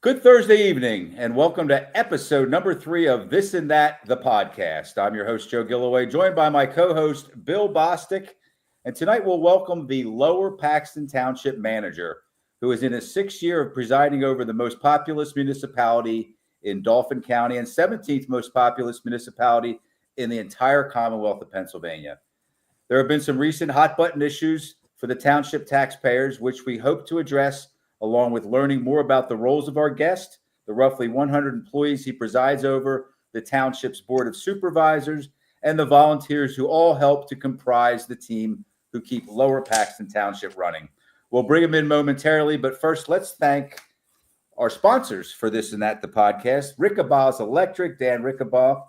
Good Thursday evening, and welcome to episode number 3 of This and That, the podcast. I'm your host, Joe Gilloway, joined by my co-host, Bill Bostic. And tonight we'll welcome the Lower Paxton Township manager, who is in his 6th year of presiding over the most populous municipality in Dauphin County and 17th most populous municipality in the entire Commonwealth of Pennsylvania. There have been some recent hot-button issues for the township taxpayers, which we hope to address, along with learning more about the roles of our guest, the roughly 100 employees he presides over, the township's board of supervisors, and the volunteers who all help to comprise the team who keep Lower Paxton Township running. We'll bring them in momentarily, but first, let's thank our sponsors for This and That, the podcast. Rickabaw's Electric, Dan Rickabaugh.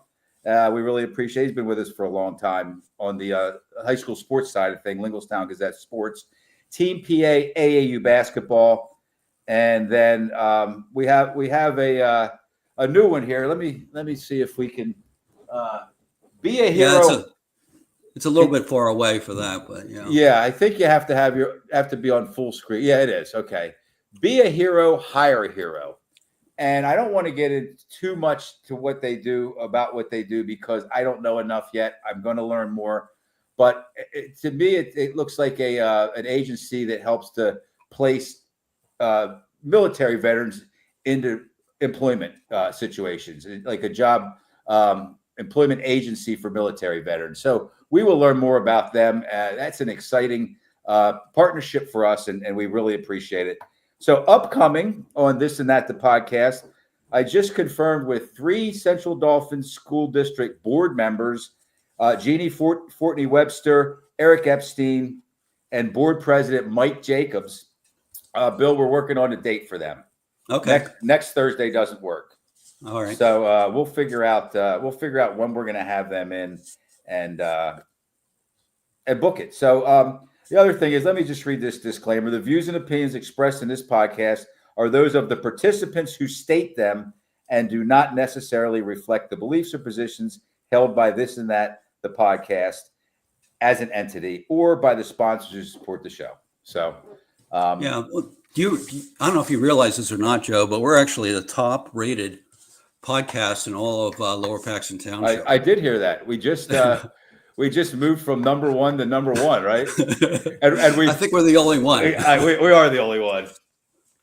We really appreciate it. He's been with us for a long time on the high school sports side of things, Lingelstown Gazette Sports. Team PA AAU basketball. And then we have a new one here. Let me see if we can be a hero. Yeah, it's a little bit far away for that, but yeah. Yeah, I think you have to be on full screen. Yeah, it is. Okay. Be a hero, hire a hero. And I don't want to get into too much to what they do because I don't know enough yet. I'm going to learn more. But to me, it looks like an agency that helps to place military veterans into employment situations, like a job employment agency for military veterans. So we will learn more about them. That's an exciting partnership for us, and we really appreciate it. So upcoming on This and That, the podcast, I just confirmed with 3 Central Dauphin School District board members, Jeannie Fortney-Webster, Eric Epstein, and board president Mike Jacobs. Bill, we're working on a date for them. Okay. Next Thursday doesn't work. All right. So we'll figure out when we're going to have them in and book it. So the other thing is, let me just read this disclaimer. The views and opinions expressed in this podcast are those of the participants who state them and do not necessarily reflect the beliefs or positions held by This and That, the podcast, as an entity, or by the sponsors who support the show. So. Yeah. Well, I don't know if you realize this or not, Joe, but we're actually the top rated podcast in all of Lower Paxton Township. I did hear that. We just moved from number 1 to number 1, right? And I think we're the only one. We are the only one.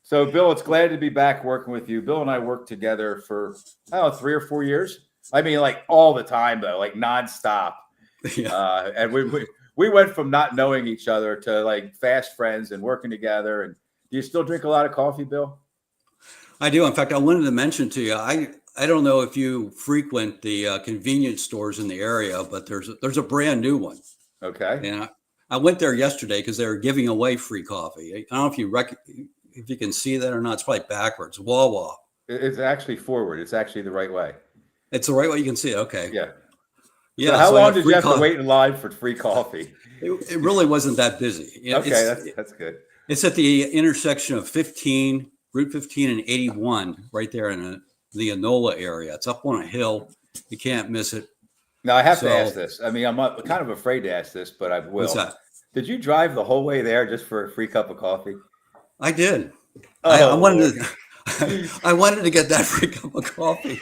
So, Bill, it's glad to be back working with you. Bill and I worked together for, I don't know, 3 or 4 years. I mean, like all the time, though, like nonstop. Yeah. And we went from not knowing each other to like fast friends and working together. And do you still drink a lot of coffee, Bill? I do. In fact, I wanted to mention to you, I don't know if you frequent the convenience stores in the area, but there's a brand new one. Okay. And I went there yesterday because they were giving away free coffee. I don't know if you can see that or not. It's probably backwards. Wawa. It's actually forward. It's actually the right way. It's the right way. You can see it. Okay. Yeah. Yeah. So how long did you have to wait in line for free coffee? It really wasn't that busy. Okay, that's good. It's at the intersection of Route 15 and 81, right there in the Enola area. It's up on a hill. You can't miss it. Now, I have to ask this. I mean, I'm kind of afraid to ask this, but I will. What's that? Did you drive the whole way there just for a free cup of coffee? I did. Oh, I wanted to get that free cup of coffee.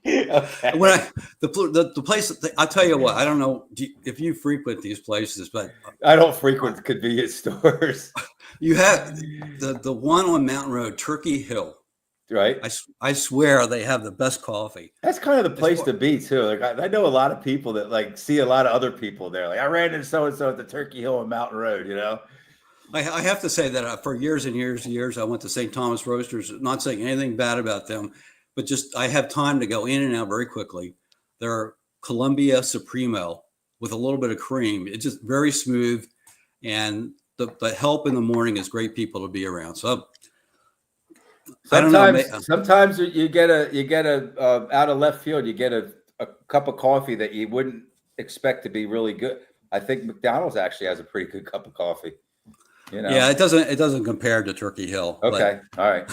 Okay. When the place, I'll tell you what, I don't know if you frequent these places, but I don't frequent convenience stores. You have the one on Mountain Road, Turkey Hill. Right. I swear they have the best coffee. That's kind of the place to be too. Like I know a lot of people that like see a lot of other people there. Like I ran into so-and-so at the Turkey Hill on Mountain Road, you know? I have to say that for years and years and years, I went to St. Thomas Roasters, not saying anything bad about them, but just I have time to go in and out very quickly. They're Columbia Supremo with a little bit of cream. It's just very smooth, and the help in the morning is great people to be around. So sometimes you get a out of left field, you get a cup of coffee that you wouldn't expect to be really good. I think McDonald's actually has a pretty good cup of coffee. You know? Yeah, it doesn't compare to Turkey Hill. Okay, all right.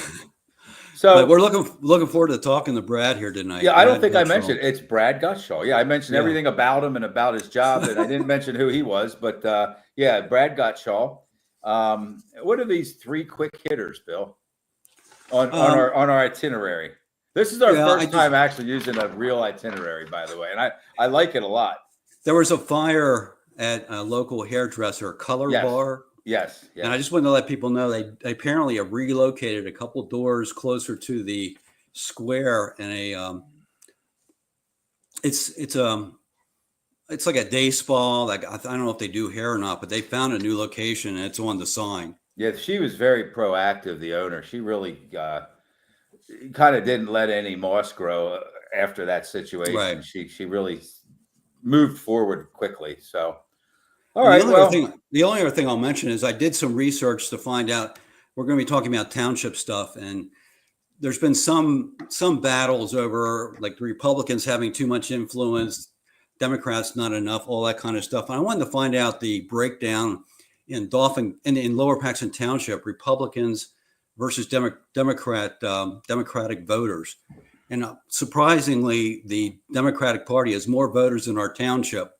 So we're looking forward to talking to Brad here tonight. Yeah, I don't think I mentioned it's Brad Gotshall. Yeah, I mentioned everything about him and about his job, and I didn't mention who he was. But Brad Gotshall. What are these 3 quick hitters, Bill? on our itinerary. This is our Yeah, first time actually using a real itinerary, by the way, and I like it a lot. There was a fire at a local hairdresser, Color Yes. Bar. Yes. And I just wanted to let people know they apparently have relocated a couple doors closer to the square, and it's like a day spa. Like I don't know if they do hair or not, but they found a new location and it's on the sign. Yeah, she was very proactive. The owner, she really kind of didn't let any moss grow after that situation. Right. She really moved forward quickly. So, all And right. The only other thing I'll mention is I did some research to find out. We're going to be talking about township stuff, and there's been some battles over like the Republicans having too much influence, Democrats not enough, all that kind of stuff. And I wanted to find out the breakdown in Lower Paxton Township, Republicans versus Democratic voters. And surprisingly, the Democratic Party has more voters in our township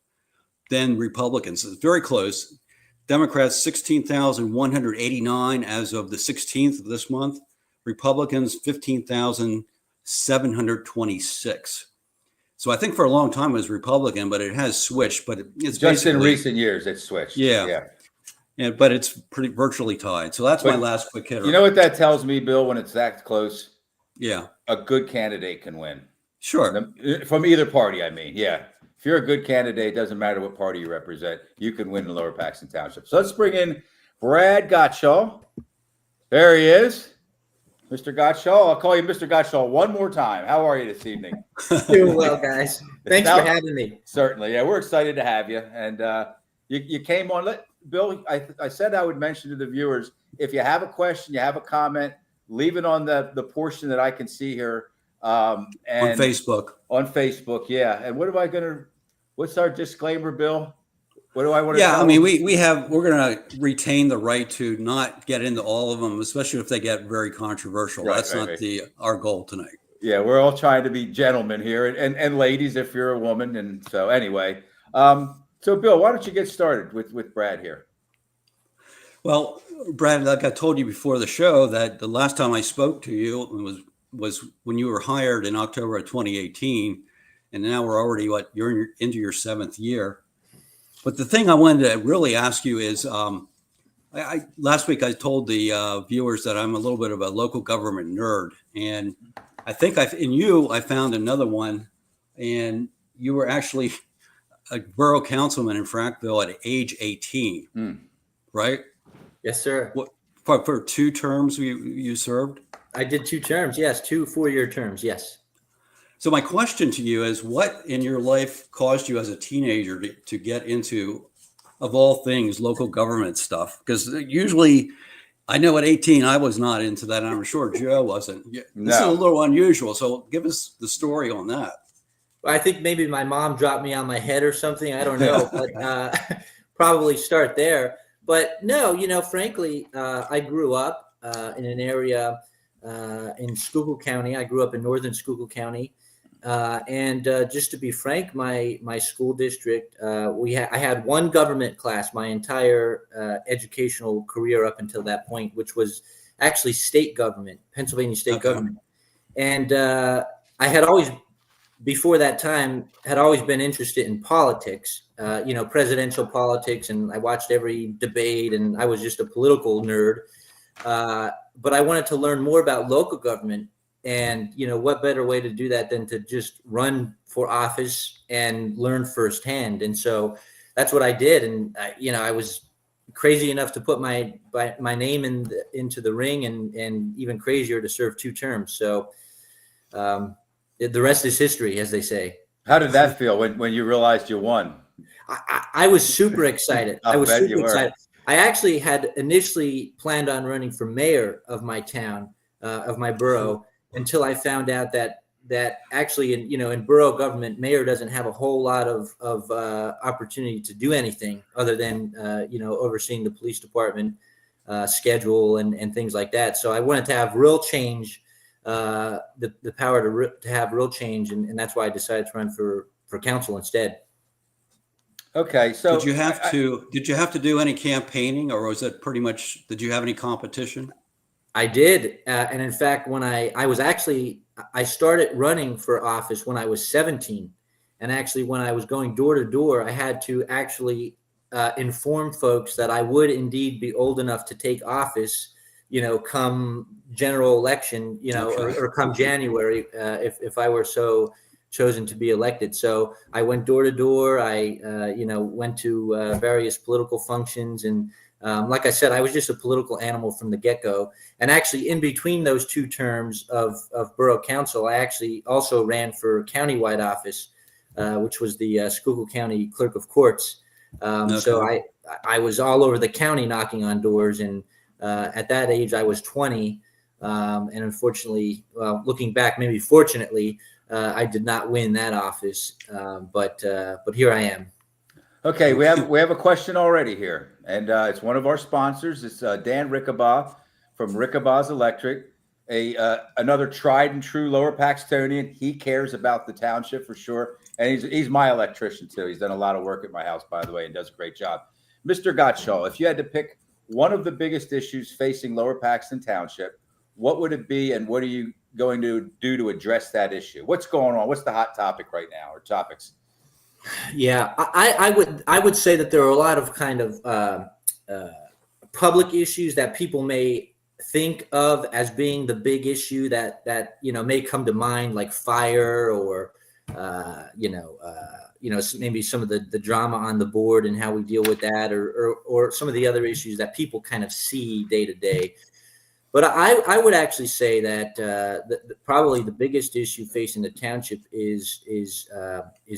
than Republicans. It's very close. Democrats 16,189 as of the 16th of this month. Republicans 15,726. So I think for a long time it was Republican, but it has switched. But it's just in recent years it's switched. Yeah. But it's pretty virtually tied. So that's my last quick hitter. You know what that tells me, Bill? When it's that close, yeah, a good candidate can win. Sure. From either party, I mean, yeah. If you're a good candidate, it doesn't matter what party you represent, you can win in Lower Paxton Township. So let's bring in Brad Gotshall. There he is. Mr. Gotshall. I'll call you Mr. Gotshall one more time. How are you this evening? Doing well, guys. Thanks for having me. Certainly. Yeah, we're excited to have you. And you came on. Bill, I said I would mention to the viewers, if you have a question, you have a comment, leave it on the portion that I can see here. And on Facebook. On Facebook, yeah. And what's our disclaimer, Bill? What do I want to Yeah, tell I mean, we're going to retain the right to not get into all of them, especially if they get very controversial. Right, That's not our goal tonight. Yeah, we're all trying to be gentlemen here, and ladies if you're a woman. And so anyway, so Bill, why don't you get started with Brad here? Well, Brad, like I told you before the show, that the last time I spoke to you was when you were hired in October of 2018, and now we're already you're into your 7th year. But the thing I wanted to really ask you is, last week I told the viewers that I'm a little bit of a local government nerd, and I think I found another one, and you were actually a borough councilman in Frankville at age 18, right? Yes, sir. What, for 2 terms you served? I did 2 terms, yes, 2 4-year terms, yes. So my question to you is, what in your life caused you as a teenager to get into, of all things, local government stuff? Because usually, I know at 18, I was not into that, and I'm sure Joe wasn't. This is a little unusual, so give us the story on that. Well, I think maybe my mom dropped me on my head or something. I don't know, but probably start there. But no, frankly, I grew up in an area in Schuylkill County. I grew up in northern Schuylkill County. And just to be frank, my school district, I had one government class my entire educational career up until that point, which was actually state government, Pennsylvania state government. And I had always, before that time, had always been interested in politics, presidential politics, and I watched every debate, and I was just a political nerd. But I wanted to learn more about local government. And, what better way to do that than to just run for office and learn firsthand. And so that's what I did. And, I was crazy enough to put my name into the ring, and even crazier to serve 2 terms. So the rest is history, as they say. How did that feel when you realized you won? I was super excited. I was super excited. I actually had initially planned on running for mayor of my town, of my borough, until I found out that actually in borough government, mayor doesn't have a whole lot of opportunity to do anything other than overseeing the police department schedule and things like that. So I wanted to have real change, the power to have real change, and that's why I decided to run for council instead. Okay, so did you have to do any campaigning, or was it pretty much? Did you have any competition? I did. And in fact, when I started running for office when I was 17. And actually, when I was going door to door, I had to actually inform folks that I would indeed be old enough to take office, come general election, or come January, if I were so chosen to be elected. So I went door to door. I, went to various political functions. And like I said, I was just a political animal from the get-go. And actually, in between those two terms of borough council, I actually also ran for countywide office, which was the Schuylkill County Clerk of Courts. So I was all over the county knocking on doors. And at that age, I was 20. And unfortunately, looking back, maybe fortunately, I did not win that office. But here I am. Okay, we have a question already here, and it's one of our sponsors. It's Dan Rickabaugh from Rickabaugh's Electric, another tried and true Lower Paxtonian. He cares about the township for sure, and he's my electrician too. He's done a lot of work at my house, by the way, and does a great job. Mr. Gotshall, if you had to pick one of the biggest issues facing Lower Paxton Township, what would it be, and what are you going to do to address that issue? What's going on? What's the hot topic right now, or topics? Yeah, I would say that there are a lot of kind of public issues that people may think of as being the big issue that may come to mind, like fire or maybe some of the drama on the board and how we deal with that, or some of the other issues that people kind of see day to day. But I would actually say that probably the biggest issue facing the township is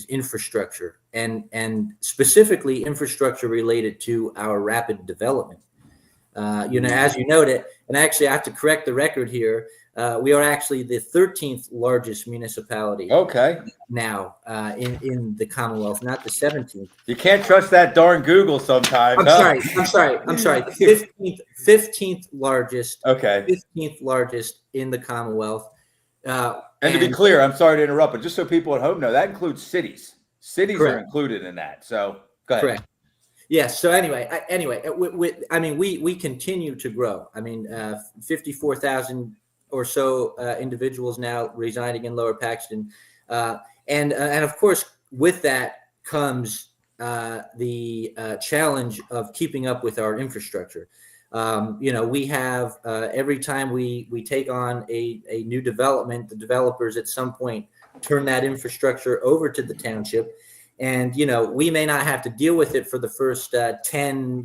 infrastructure, and specifically infrastructure related to our rapid development. As you noted, and actually I have to correct the record here. We are actually the 13th largest municipality. Okay. Now in the Commonwealth, not the 17th. You can't trust that darn Google sometimes. I'm sorry. 15th largest. Okay. 15th largest in the Commonwealth. And to be clear, I'm sorry to interrupt, but just so people at home know, that includes cities. Cities Correct. are included in that. So go ahead. Correct. Yes. So anyway, we continue to grow. 54,000 or so individuals now residing in Lower Paxton, and of course, with that comes the challenge of keeping up with our infrastructure. We have every time we take on a new development, the developers at some point turn that infrastructure over to the township. And, we may not have to deal with it for the first 10,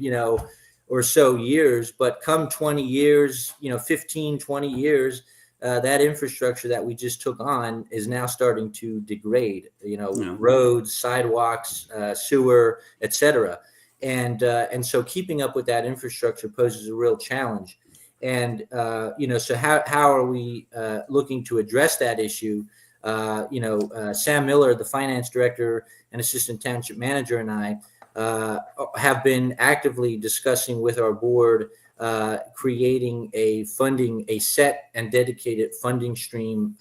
or so years, but come 20 years, 15, 20 years, that infrastructure that we just took on is now starting to degrade, roads, sidewalks, sewer, et cetera. And so keeping up with that infrastructure poses a real challenge. And, so how are we looking to address that issue? Sam Miller, the finance director and assistant township manager, and I have been actively discussing with our board creating a set and dedicated funding stream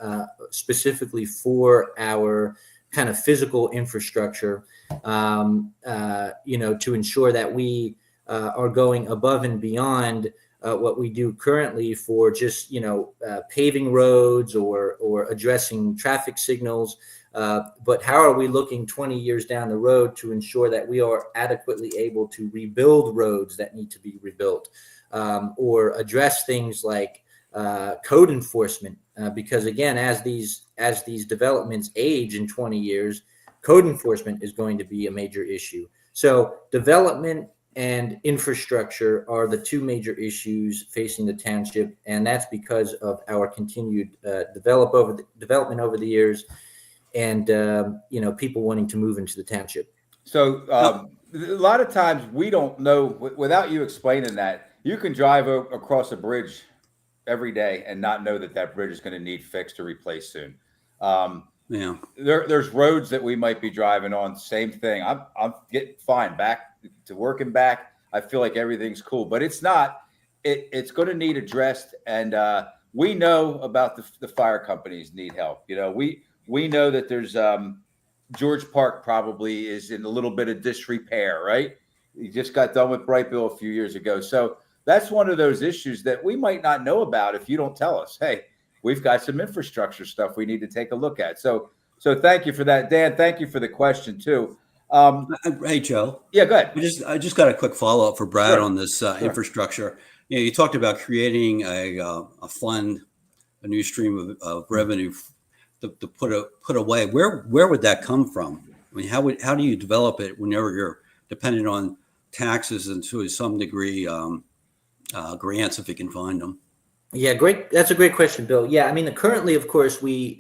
specifically for our kind of physical infrastructure, to ensure that we are going above and beyond what we do currently for just, paving roads or addressing traffic signals. But how are we looking 20 years down the road to ensure that we are adequately able to rebuild roads that need to be rebuilt, or address things like code enforcement? Because again, as these developments age in 20 years, code enforcement is going to be a major issue. So development and infrastructure are the two major issues facing the township, and that's because of our continued development over the years, and people wanting to move into the township. So a lot of times we don't know, without you explaining that, you can drive across a bridge every day and not know that bridge is going to need fixed or replaced soon. There's roads that we might be driving on. Same thing. I'm getting fine back to work and back. I feel like everything's cool, but it's not. It's going to need addressed, and we know about the fire companies need help. We know that there's George Park probably is in a little bit of disrepair, right? He just got done with Brightville a few years ago, so that's one of those issues that we might not know about if you don't tell us, hey, we've got some infrastructure stuff we need to take a look at. So thank you for that, Dan. Thank you for the question too. Hey, Joe. Yeah, go ahead. I just got a quick follow up for Brad Sure. on this Sure. infrastructure. You talked about creating a fund, a new stream of revenue to put away. Where would that come from? I mean, how do you develop it whenever you're dependent on taxes and to some degree grants if you can find them? Yeah, great. That's a great question, Bill. Yeah, I mean, currently, of course, we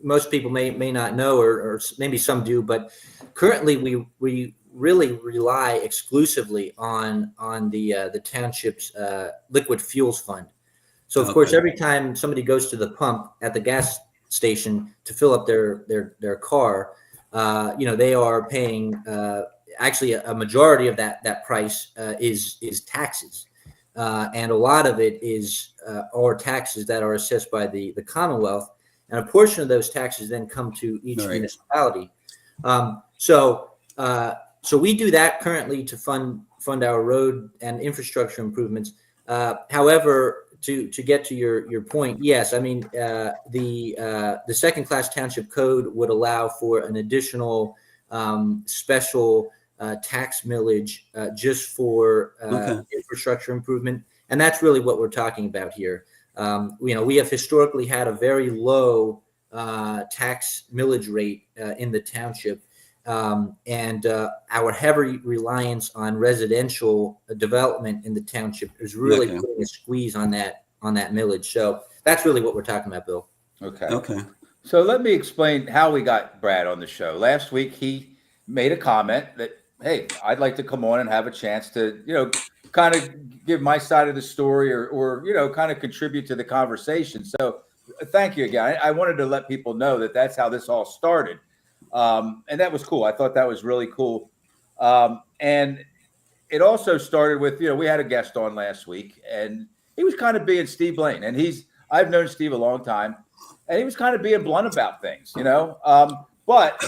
most people may not know, or maybe some do, but currently we really rely exclusively on the township's liquid fuels fund. So, of course, every time somebody goes to the pump at the gas station to fill up their car, they are paying. Actually, a majority of that price is taxes. And a lot of it are taxes that are assessed by the Commonwealth, and a portion of those taxes then come to each municipality. So we do that currently to fund our road and infrastructure improvements. However, to get to your point, yes, I mean the second class township code would allow for an additional special tax millage just for infrastructure improvement, and that's really what we're talking about here. We have historically had a very low tax millage rate in the township, and our heavy reliance on residential development in the township is really putting a squeeze on that millage. So that's really what we're talking about, Bill. Okay. So let me explain how we got Brad on the show. Last week, he made a comment that, hey, I'd like to come on and have a chance to, kind of give my side of the story or kind of contribute to the conversation. So thank you again. I wanted to let people know that that's how this all started. And that was cool. I thought that was really cool. And it also started with, we had a guest on last week, and he was kind of being Steve Blaine. And I've known Steve a long time, and he was kind of being blunt about things, but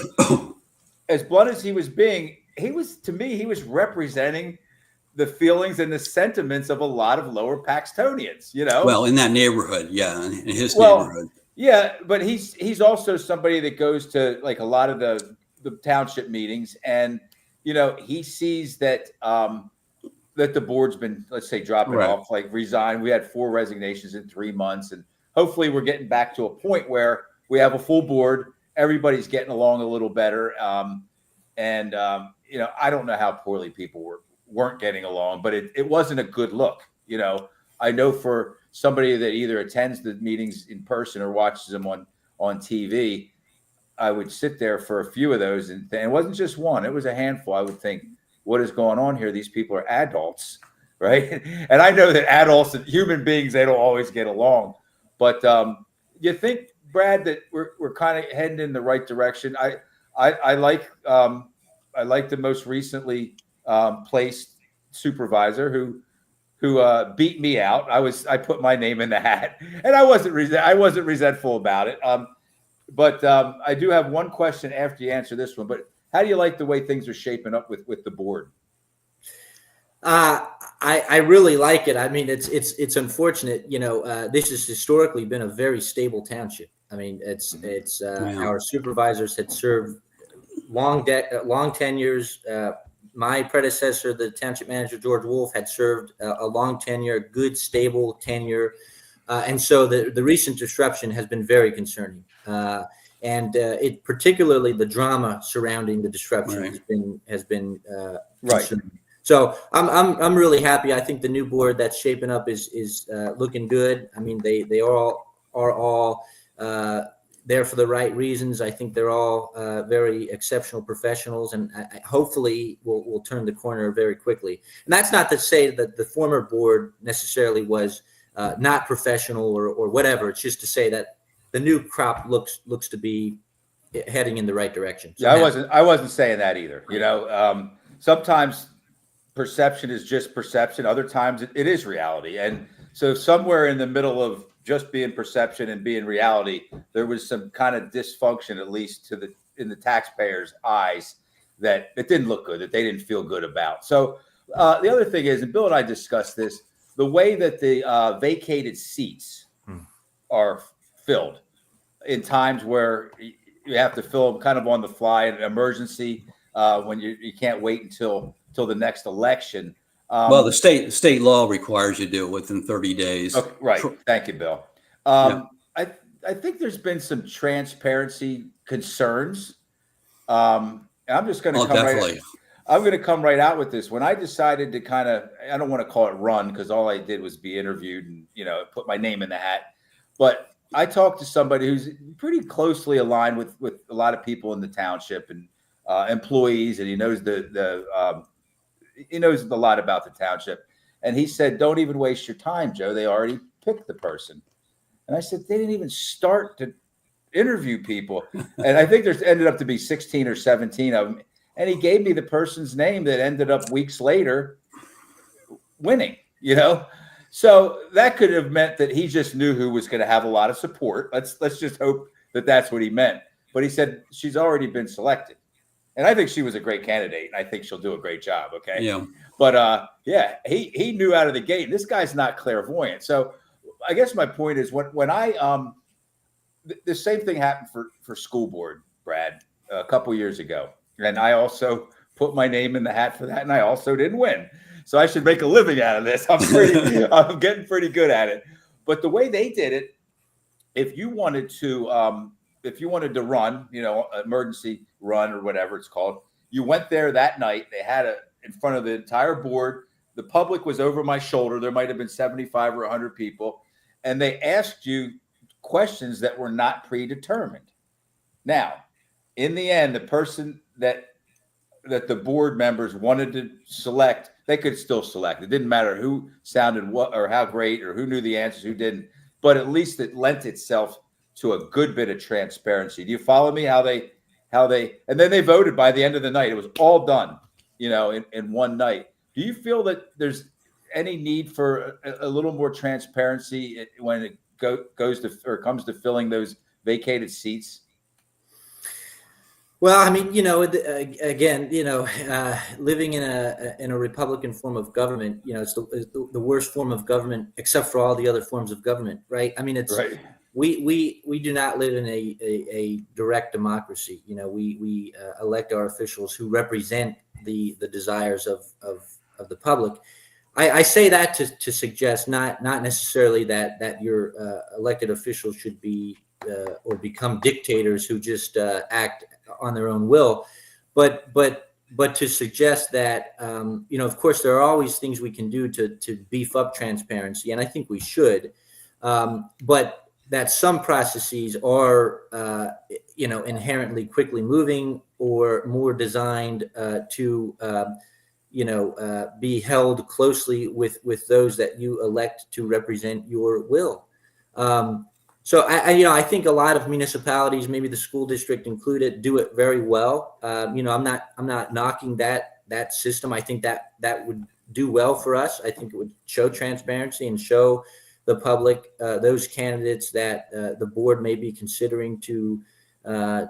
as blunt as he was being, he was representing the feelings and the sentiments of a lot of Lower Paxtonians, Well, in that neighborhood, yeah, in his neighborhood. Yeah, but he's also somebody that goes to like a lot of the township meetings, and he sees that that the board's been, let's say, dropping off, like resign. We had 4 resignations in 3 months, and hopefully we're getting back to a point where we have a full board. Everybody's getting along a little better. I don't know how poorly people weren't getting along, but it wasn't a good look. I know for somebody that either attends the meetings in person or watches them on TV, I would sit there for a few of those, and it wasn't just one; it was a handful. I would think, what is going on here? These people are adults, right? And I know that adults and human beings, they don't always get along, but you think, Brad, that we're kind of heading in the right direction? I like the most recently placed supervisor who beat me out. I put my name in the hat, and I wasn't resentful about it. But I do have one question after you answer this one. But how do you like the way things are shaping up with the board? I really like it. I mean, it's unfortunate. This has historically been a very stable township. I mean, our supervisors had served long tenures. My predecessor, the township manager, George Wolf, had served a long tenure, good, stable tenure. And so the recent disruption has been very concerning. And it particularly the drama surrounding the disruption has been concerning. So I'm really happy. I think the new board that's shaping up is looking good. I mean, they are all there for the right reasons. I think they're all very exceptional professionals, and hopefully we'll turn the corner very quickly. And that's not to say that the former board necessarily was not professional or whatever. It's just to say that the new crop looks to be heading in the right direction. So I wasn't saying that either. Sometimes perception is just perception. Other times it is reality. And so somewhere in the middle of just being perception and being reality, there was some kind of dysfunction, at least in the taxpayers' eyes, that it didn't look good, that they didn't feel good about. So The other thing is, and Bill and I discussed this, the way that the vacated seats are filled in times where you have to fill them kind of on the fly in an emergency when you can't wait until the next election. Well, the state law requires you to do it within 30 days. Okay, right. Thank you, Bill. Yeah. I think there's been some transparency concerns. I'm just going to Definitely. I'm going to come right out with this. When I decided to kind of, I don't want to call it run because all I did was be interviewed and, put my name in the hat. But I talked to somebody who's pretty closely aligned with a lot of people in the township and employees, and he knows he knows a lot about the township. And he said, "Don't even waste your time, Joe. They already picked the person." And I said, "They didn't even start to interview people." And I think there's ended up to be 16 or 17 of them. And he gave me the person's name that ended up weeks later winning, So that could have meant that he just knew who was going to have a lot of support. Let's just hope that that's what he meant. But he said she's already been selected. And I think she was a great candidate. And I think she'll do a great job. Okay. Yeah. But he knew out of the gate. This guy's not clairvoyant. So I guess my point is when I the same thing happened for school board, Brad, a couple years ago. And I also put my name in the hat for that. And I also didn't win. So I should make a living out of this. I'm getting pretty good at it. But the way they did it, if you wanted to run, emergency run or whatever it's called, you went there that night. They had in front of the entire board. The public was over my shoulder. There might have been 75 or 100 people. And they asked you questions that were not predetermined. Now, in the end, the person that the board members wanted to select, they could still select. It didn't matter who sounded what or how great or who knew the answers, who didn't. But at least it lent itself to a good bit of transparency. Do you follow me? How they, and then they voted by the end of the night. It was all done, in one night. Do you feel that there's any need for a little more transparency when it goes to or comes to filling those vacated seats? Well, I mean, again, living in a Republican form of government, it's the worst form of government, except for all the other forms of government, right? I mean, it's right. We do not live in a direct democracy. We elect our officials who represent the desires of the public. I say that to suggest not necessarily that your elected officials should be or become dictators who just act on their own will, but to suggest that of course there are always things we can do to beef up transparency, and I think we should, but that some processes are inherently quickly moving or more designed to be held closely with those that you elect to represent your will. So I think a lot of municipalities, maybe the school district included, do it very well. I'm not knocking that system. I think that would do well for us. I think it would show transparency and show the public those candidates that the board may be considering to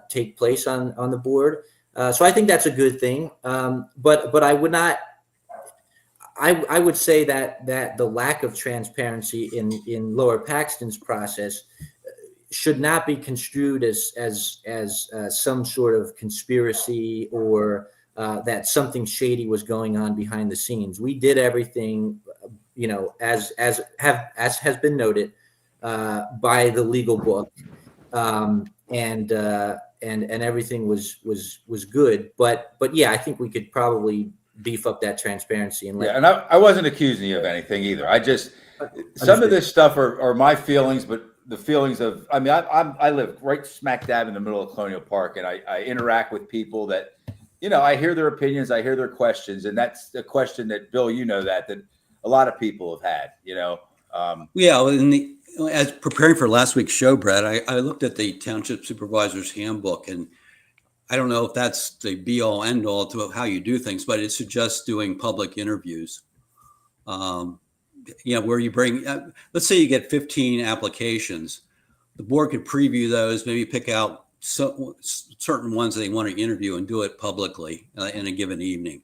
take place on the board. So I think that's a good thing. But I would not. I would say that the lack of transparency in Lower Paxton's process should not be construed as some sort of conspiracy or that something shady was going on behind the scenes. We did everything, as has been noted by the legal book, and everything was good. But yeah, I think we could probably beef up that transparency and and I wasn't accusing you of anything either. I just some of this stuff are my feelings, but the feelings of I live right smack dab in the middle of Colonial Park, and I interact with people that I hear their opinions, I hear their questions, and that's the question that Bill, that a lot of people have had. As preparing for last week's show, Brad, I looked at the Township Supervisor's Handbook, and I don't know if that's the be all end all to how you do things, but it suggests doing public interviews. Where you bring, let's say you get 15 applications, the board could preview those, maybe pick out certain ones they want to interview and do it publicly in a given evening.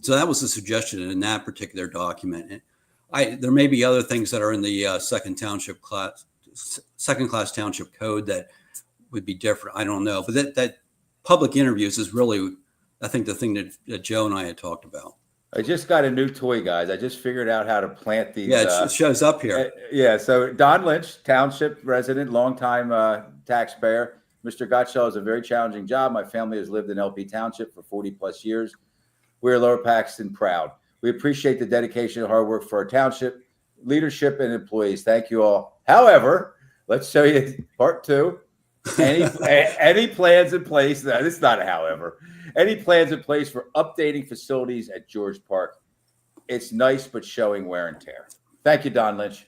So that was the suggestion in that particular document. There may be other things that are in the second class township code that would be different. I don't know, but that public interviews is really, I think, the thing that Joe and I had talked about. I just got a new toy, guys. I just figured out how to plant these. Yeah, it shows up here. Yeah, so Don Lynch, township resident, longtime taxpayer. Mr. Gotshall has a very challenging job. My family has lived in LP Township for 40 plus years. We're Lower Paxton proud. We appreciate the dedication and hard work for our township, leadership, and employees. Thank you all. However, let's show you part 2. Any plans in place? No, this is not a however. Any plans in place for updating facilities at George Park? It's nice, but showing wear and tear. Thank you, Don Lynch.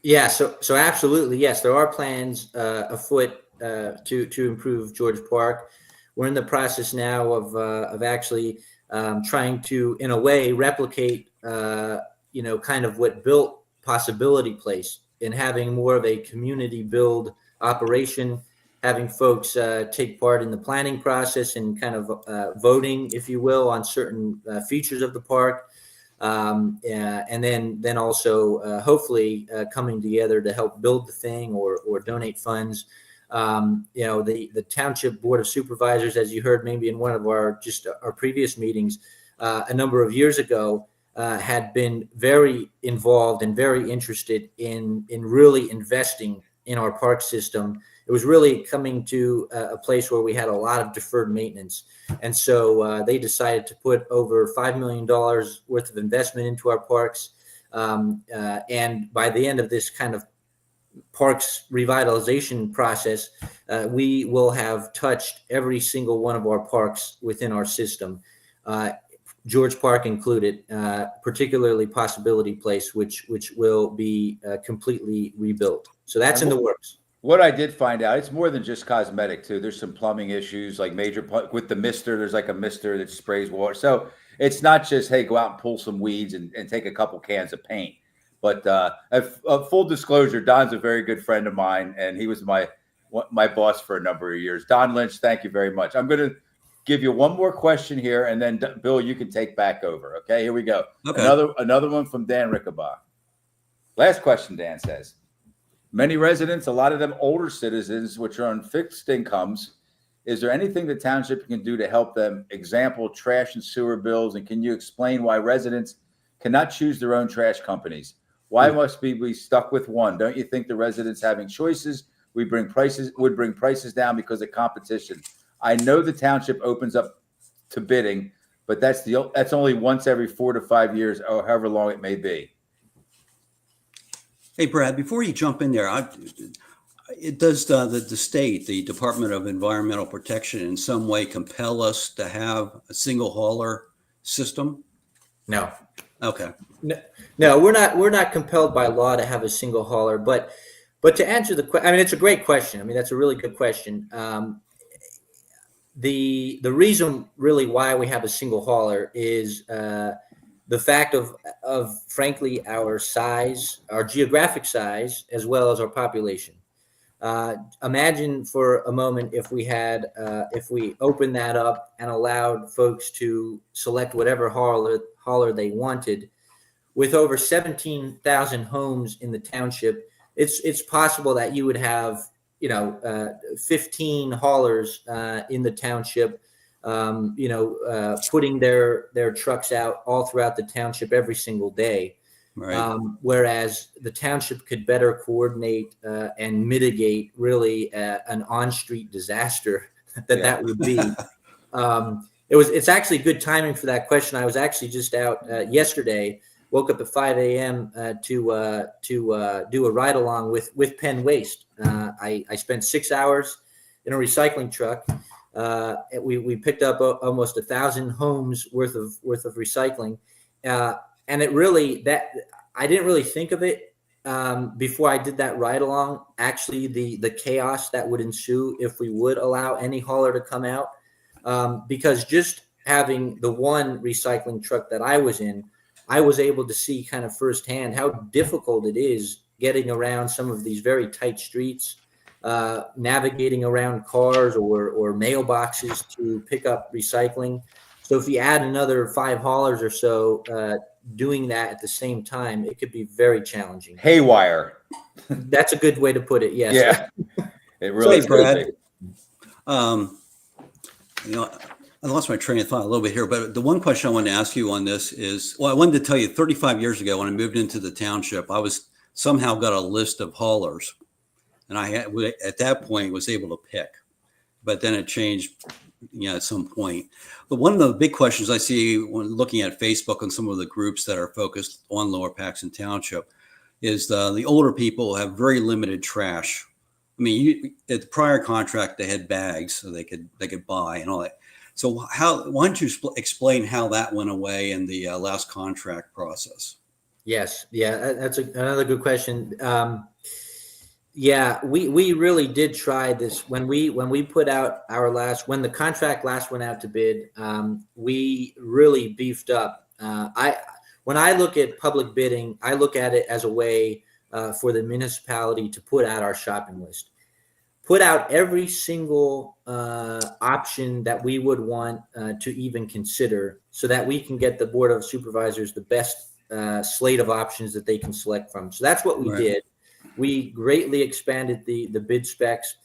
Yeah, so absolutely, yes, there are plans afoot to improve George Park. We're in the process now of actually trying to, in a way, replicate kind of what built Possibility Place, in having more of a community build operation, having folks take part in the planning process and kind of voting, if you will, on certain features of the park. And then also hopefully coming together to help build the thing or donate funds. The Township Board of Supervisors, as you heard maybe in one of our previous meetings a number of years ago, had been very involved and very interested in really investing in our park system. It was really coming to a place where we had a lot of deferred maintenance. And so they decided to put over $5 million worth of investment into our parks. And by the end of this kind of parks revitalization process, we will have touched every single one of our parks within our system, George Park included, particularly Possibility Place, which will be completely rebuilt. So that's in the works. What I did find out, it's more than just cosmetic too. There's some plumbing issues, like with the mister. There's like a mister that sprays water. So it's not just, hey, go out and pull some weeds and take a couple cans of paint. But full disclosure, Don's a very good friend of mine, and he was my boss for a number of years. Don Lynch, thank you very much. I'm going to give you one more question here, and then Bill, you can take back over. Okay, here we go. Okay. Another one from Dan Rickabaugh. Last question, Dan says. Many residents, a lot of them older citizens, which are on fixed incomes. Is there anything the township can do to help them? Example, trash and sewer bills. And can you explain why residents cannot choose their own trash companies? Why must we be stuck with one? Don't you think the residents having choices would bring prices down because of competition? I know the township opens up to bidding, but that's only once every 4 to 5 years, or however long it may be. Hey, Brad, before you jump in there, does the state, the Department of Environmental Protection, in some way compel us to have a single hauler system? No. Okay. No, we're not compelled by law to have a single hauler. But to answer the question, I mean, it's a great question. I mean, that's a really good question. The reason really why we have a single hauler is the fact of frankly our size, our geographic size, as well as our population. Imagine for a moment if we opened that up and allowed folks to select whatever hauler they wanted. With over 17,000 homes in the township, it's possible that you would have 15 haulers in the township, putting their trucks out all throughout the township every single day. Right. Whereas the township could better coordinate and mitigate really an on-street disaster that would be. It's actually good timing for that question. I was actually just out yesterday. Woke up at 5 a.m. To do a ride along with Penn Waste. I spent 6 hours in a recycling truck. We picked up almost 1,000 homes worth of recycling, and it really I didn't really think of it before I did that ride along. Actually, the chaos that would ensue if we would allow any hauler to come out, because just having the one recycling truck that I was in, I was able to see kind of firsthand how difficult it is getting around some of these very tight streets, navigating around cars or mailboxes to pick up recycling. So if you add another 5 haulers or so doing that at the same time, it could be very challenging. Haywire. That's a good way to put it. Yes. Yeah, it really Hey, Brad. could You know, I lost my train of thought a little bit here, but the one question I wanted to ask you on this is, well, I wanted to tell you 35 years ago when I moved into the township, I was somehow got a list of haulers, and I had, at that point was able to pick, but then it changed, at some point. But one of the big questions I see when looking at Facebook and some of the groups that are focused on Lower Paxton Township is the older people have very limited trash. I mean, at the prior contract, they had bags so they could buy and all that. So why don't you explain how that went away in the last contract process? Yes. Yeah, that's another good question. Yeah, we really did try this when we put out when the contract last went out to bid. We really beefed up. When I look at public bidding, I look at it as a way for the municipality to put out our shopping list. Put out every single option that we would want to even consider so that we can get the Board of Supervisors the best slate of options that they can select from. So that's what we did. We greatly expanded the bid specs.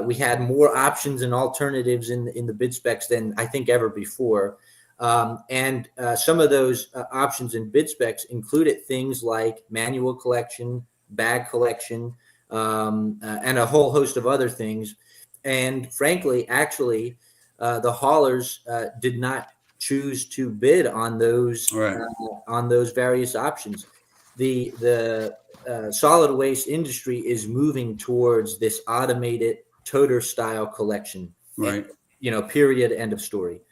We had more options and alternatives in the bid specs than I think ever before. And some of those options in bid specs included things like manual collection, bag collection, and a whole host of other things. And frankly, actually, the haulers did not choose to bid on those various options. The solid waste industry is moving towards this automated toter style collection. Right. Period. End of story.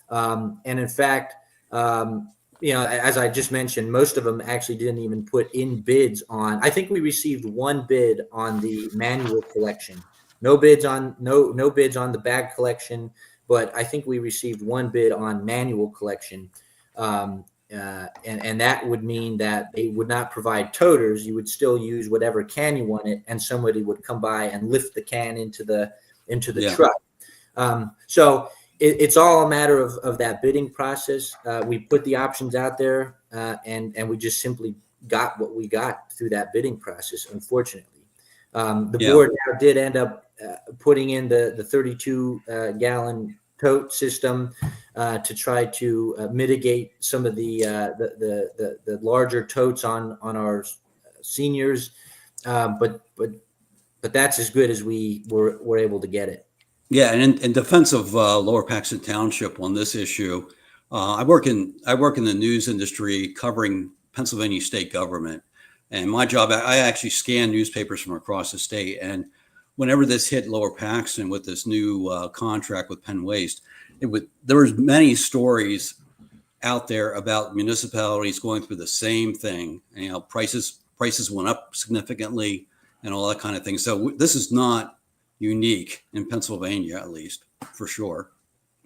And in fact, as I just mentioned, most of them actually didn't even put in bids on. I think we received one bid on the manual collection. No bids on the bag collection, but I think we received one bid on manual collection. And that would mean that they would not provide toters. You would still use whatever can you wanted, and somebody would come by and lift the can into the truck. So it's all a matter of that bidding process. We put the options out there, and we just simply got what we got through that bidding process. Unfortunately, the board now did end up putting in the 32 gallon tote system to try to mitigate some of the larger totes on our seniors, but that's as good as we were able to get it. Yeah, and in defense of Lower Paxton Township on this issue, I work in the news industry covering Pennsylvania state government, and my job, I actually scan newspapers from across the state. And whenever this hit Lower Paxton with this new contract with Penn Waste, there was many stories out there about municipalities going through the same thing. Prices went up significantly and all that kind of thing. So this is not unique in Pennsylvania, at least, for sure,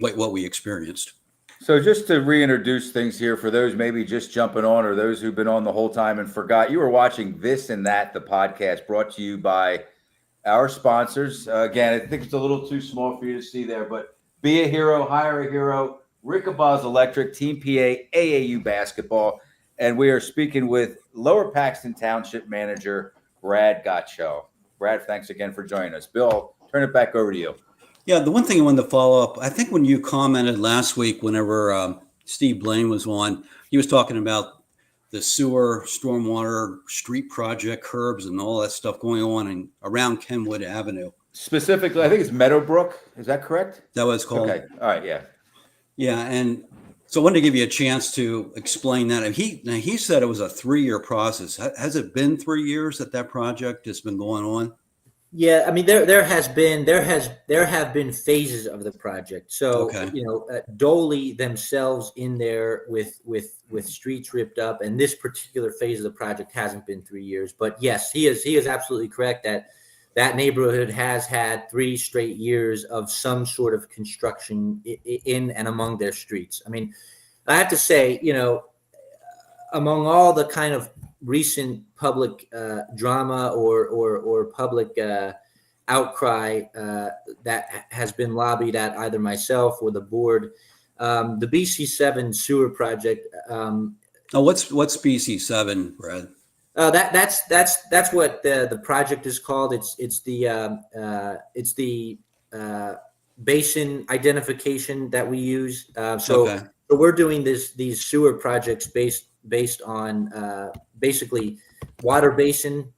like what we experienced. So just to reintroduce things here for those maybe just jumping on or those who've been on the whole time and forgot, you were watching This and That, the podcast brought to you by our sponsors. Again, I think it's a little too small for you to see there, but Be a Hero, Hire a Hero, Rickabaw's Electric, Team PA, AAU Basketball, and we are speaking with Lower Paxton Township Manager Brad Gotshall. Brad, thanks again for joining us. Bill, turn it back over to you. Yeah, the one thing I wanted to follow up, I think when you commented last week, whenever Steve Blaine was on, he was talking about the sewer, stormwater, street project, curbs, and all that stuff going on around Kenwood Avenue. Specifically, I think it's Meadowbrook. Is that correct? That was called. Okay. All right. Yeah. Yeah, and so I wanted to give you a chance to explain that. He said it was a 3-year process. Has it been 3 years that project has been going on? Yeah, I mean there have been phases of the project. So Doley themselves in there with streets ripped up, and this particular phase of the project hasn't been 3 years. But yes, he is absolutely correct that neighborhood has had 3 straight years of some sort of construction in and among their streets. I mean, I have to say, among all the kind of recent public drama or public outcry that has been lobbied at either myself or the board, The BC7 sewer project. What's BC7, Brad? That's what the project is called. It's the basin identification that we use. So we're doing these sewer projects based on basically water basin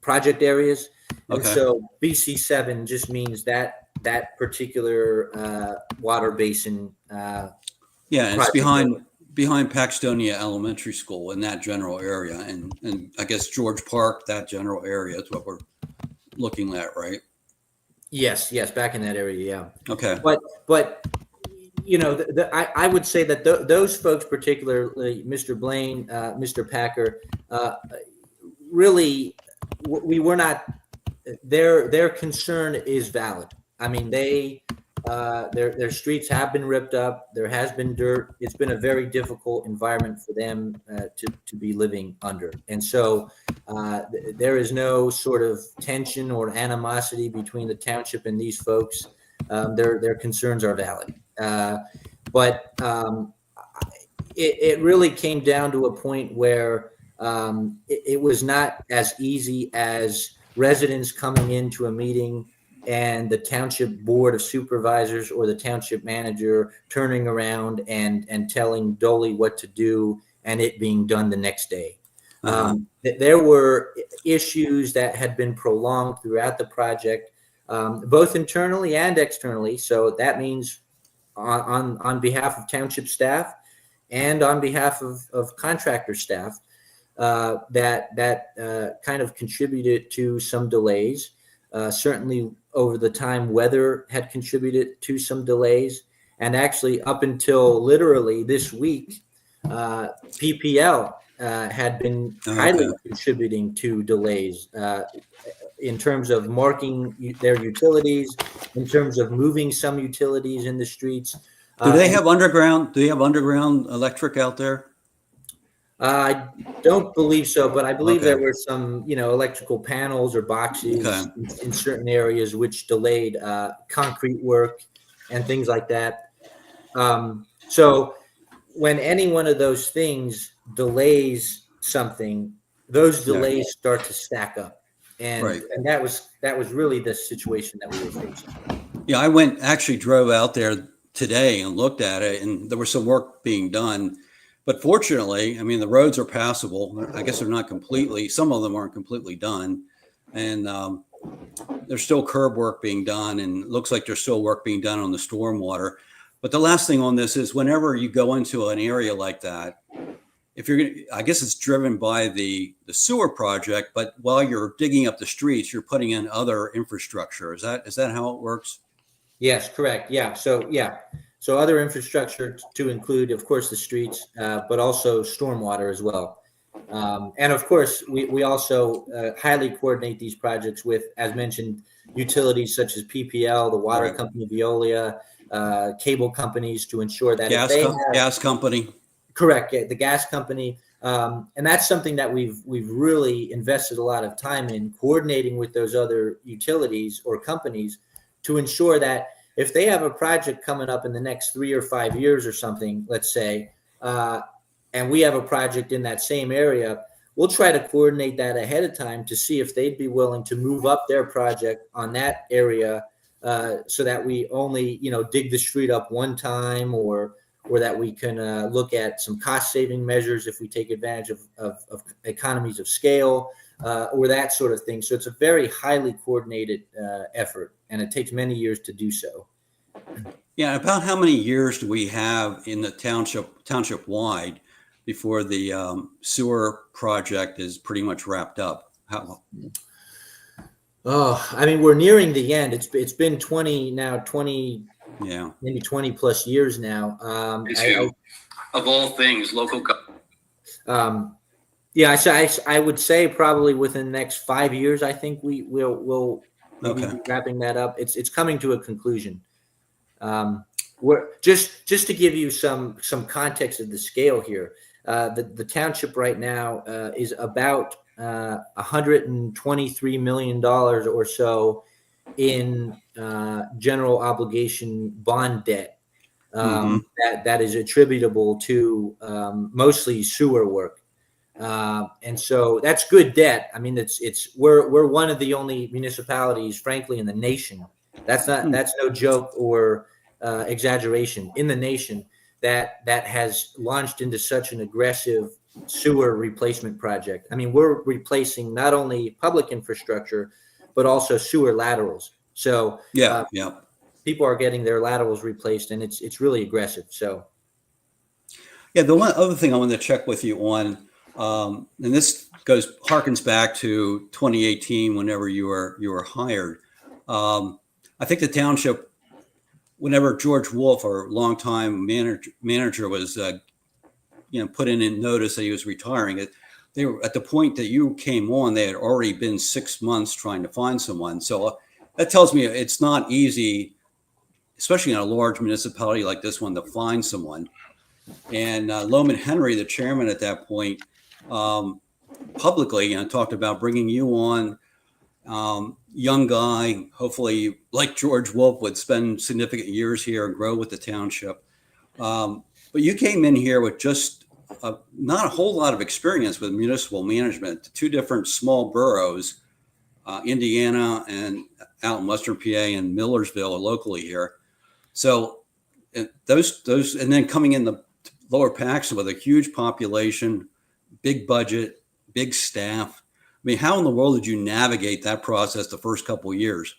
project areas. And so BC7 just means that particular water basin. It's behind Paxtonia Elementary School in that general area, and I guess George Park, that general area is what we're looking at, right? Yes, back in that area, yeah. Okay. But you know, I would say that those folks, particularly Mr. Blaine, Mr. Packer, really, we were not. Their concern is valid. I mean, their streets have been ripped up. There has been dirt. It's been a very difficult environment for them to be living under. And so there is no sort of tension or animosity between the township and these folks. Their concerns are valid. But it really came down to a point where it was not as easy as residents coming into a meeting and the township board of supervisors or the township manager turning around and telling Dolly what to do and it being done the next day. There were issues that had been prolonged throughout the project, both internally and externally. So that means on behalf of township staff and on behalf of contractor staff, that kind of contributed to some delays. Certainly over the time, weather had contributed to some delays. And actually up until literally this week, PPL had been highly contributing to delays in terms of marking their utilities, in terms of moving some utilities in the streets. Do they have underground electric out there? I don't believe so, but I believe there were some, electrical panels or boxes in certain areas which delayed concrete work and things like that. So when any one of those things delays something, those delays start to stack up, and that was really the situation that we were facing. Yeah, I drove out there today and looked at it, and there was some work being done. But fortunately, I mean, the roads are passable. I guess they're not completely, some of them aren't completely done. And there's still curb work being done, and it looks like there's still work being done on the stormwater. But the last thing on this is whenever you go into an area like that, if you're going to, I guess it's driven by the sewer project, but while you're digging up the streets, you're putting in other infrastructure. Is that how it works? Yes, correct. Yeah. So other infrastructure to include, of course, the streets, but also stormwater as well. And of course, we also highly coordinate these projects with, as mentioned, utilities such as PPL, the water company, Veolia, cable companies to ensure that gas company. Correct. Yeah, the gas company. And that's something that we've really invested a lot of time in coordinating with those other utilities or companies to ensure that if they have a project coming up in the next 3 or 5 years or something, let's say, and we have a project in that same area, we'll try to coordinate that ahead of time to see if they'd be willing to move up their project on that area so that we only, dig the street up one time or that we can look at some cost saving measures if we take advantage of economies of scale or that sort of thing. So it's a very highly coordinated effort, and it takes many years to do so. Yeah. About how many years do we have in the township wide before the sewer project is pretty much wrapped up? How? Oh, I mean, we're nearing the end. It's been 20 maybe 20 plus years now. Of all things, local government. I would say probably within the next 5 years, I think we'll be wrapping that up. It's coming to a conclusion. We're just to give you some context of the scale here. The township right now is about $123 million or so in general obligation bond debt. that is attributable to mostly sewer work. And so that's good debt. I mean, we're one of the only municipalities, frankly, in the nation. That's no joke or exaggeration, in the nation that has launched into such an aggressive sewer replacement project. I mean, we're replacing not only public infrastructure, but also sewer laterals. So people are getting their laterals replaced, and it's really aggressive. So the one other thing I wanted to check with you on, and this harkens back to 2018, whenever you were hired. I think the township, whenever George Wolf, our longtime manager, was put in notice that he was retiring, they were at the point that you came on, they had already been 6 months trying to find someone. So that tells me it's not easy, especially in a large municipality like this one, to find someone. And Loman Henry, the chairman at that point, publicly talked about bringing you on, young guy, hopefully like George Wolf, would spend significant years here and grow with the township. But you came in here with just not a whole lot of experience with municipal management, 2 different small boroughs, Indiana and out in Western PA and Millersville locally here. So those, and then coming in the Lower Paxton with a huge population, big budget, big staff. I mean, how in the world did you navigate that process the first couple of years?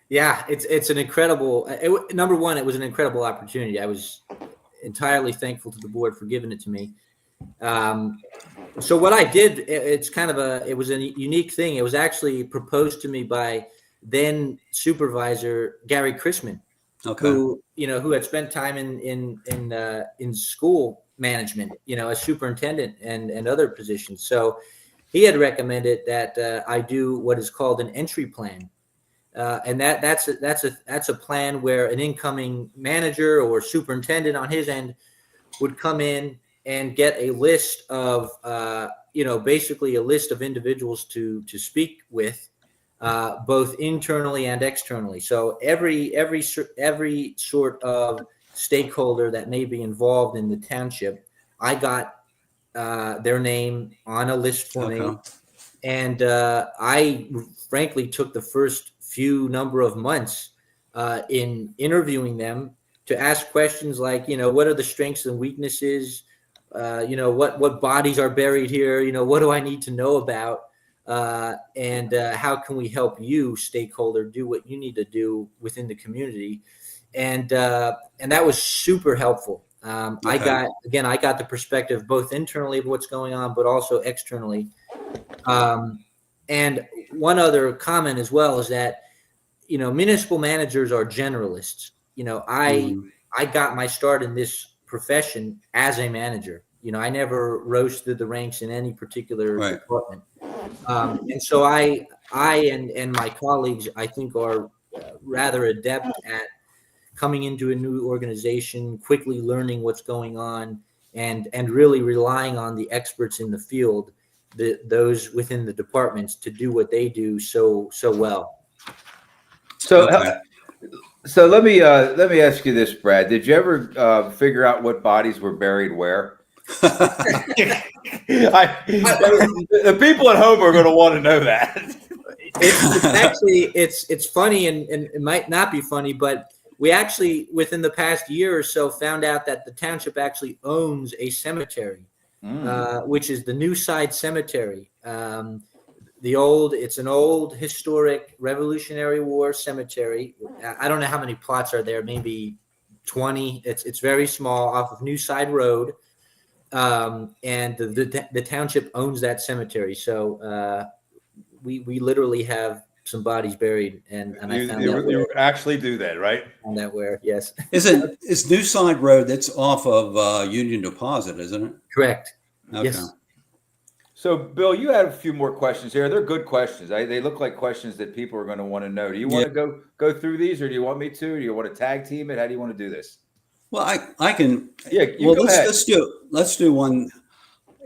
Yeah, it's an incredible. Number one, it was an incredible opportunity. I was entirely thankful to the board for giving it to me. So what I did, it was a unique thing. It was actually proposed to me by then supervisor Gary Chrisman, who had spent time in school management, as superintendent and other positions. So he had recommended that I do what is called an entry plan. And that's a plan where an incoming manager or superintendent on his end would come in and get a list of, basically a list of individuals to speak with, both internally and externally. So every sort of stakeholder that may be involved in the township, I got their name on a list for me. And I frankly took the first few number of months in interviewing them to ask questions like, what are the strengths and weaknesses? What bodies are buried here? What do I need to know about? And how can we help you, stakeholder, do what you need to do within the community? And that was super helpful. I got the perspective both internally of what's going on, but also externally. And one other comment as well is that, municipal managers are generalists. I got my start in this profession as a manager. I never rose through the ranks in any particular department. And so I and my colleagues, I think, are rather adept at coming into a new organization, quickly learning what's going on, and really relying on the experts in the field, those within the departments, to do what they do so well. So let me ask you this, Brad. Did you ever figure out what bodies were buried where? The people at home are going to want to know that. It's funny, and it might not be funny, but we actually, within the past year or so, found out that the township actually owns a cemetery, which is the New Side Cemetery. It's an old historic Revolutionary War cemetery. I don't know how many plots are there, maybe 20. It's very small, off of New Side Road. And the township owns that cemetery. So we literally have some bodies buried, and I found you actually do that, right? Found that where, yes. It's New Side Road. That's off of Union Deposit, isn't it? Correct. Okay. Yes. So, Bill, you had a few more questions here. They're good questions. They look like questions that people are going to want to know. Do you want to go through these, or do you want me to? Or do you want to tag team it? How do you want to do this? Well, I can. Yeah. Let's do one.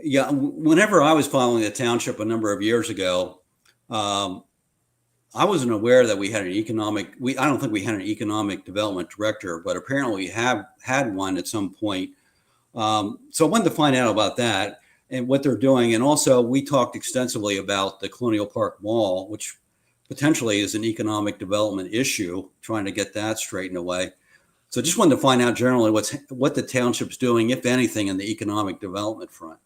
Yeah. Whenever I was following the township a number of years ago, I wasn't aware that we had an I don't think we had an economic development director, but apparently we have had one at some point. So I wanted to find out about that and what they're doing. And also we talked extensively about the Colonial Park Mall, which potentially is an economic development issue, trying to get that straightened away. So just wanted to find out generally what the township's doing, if anything, in the economic development front.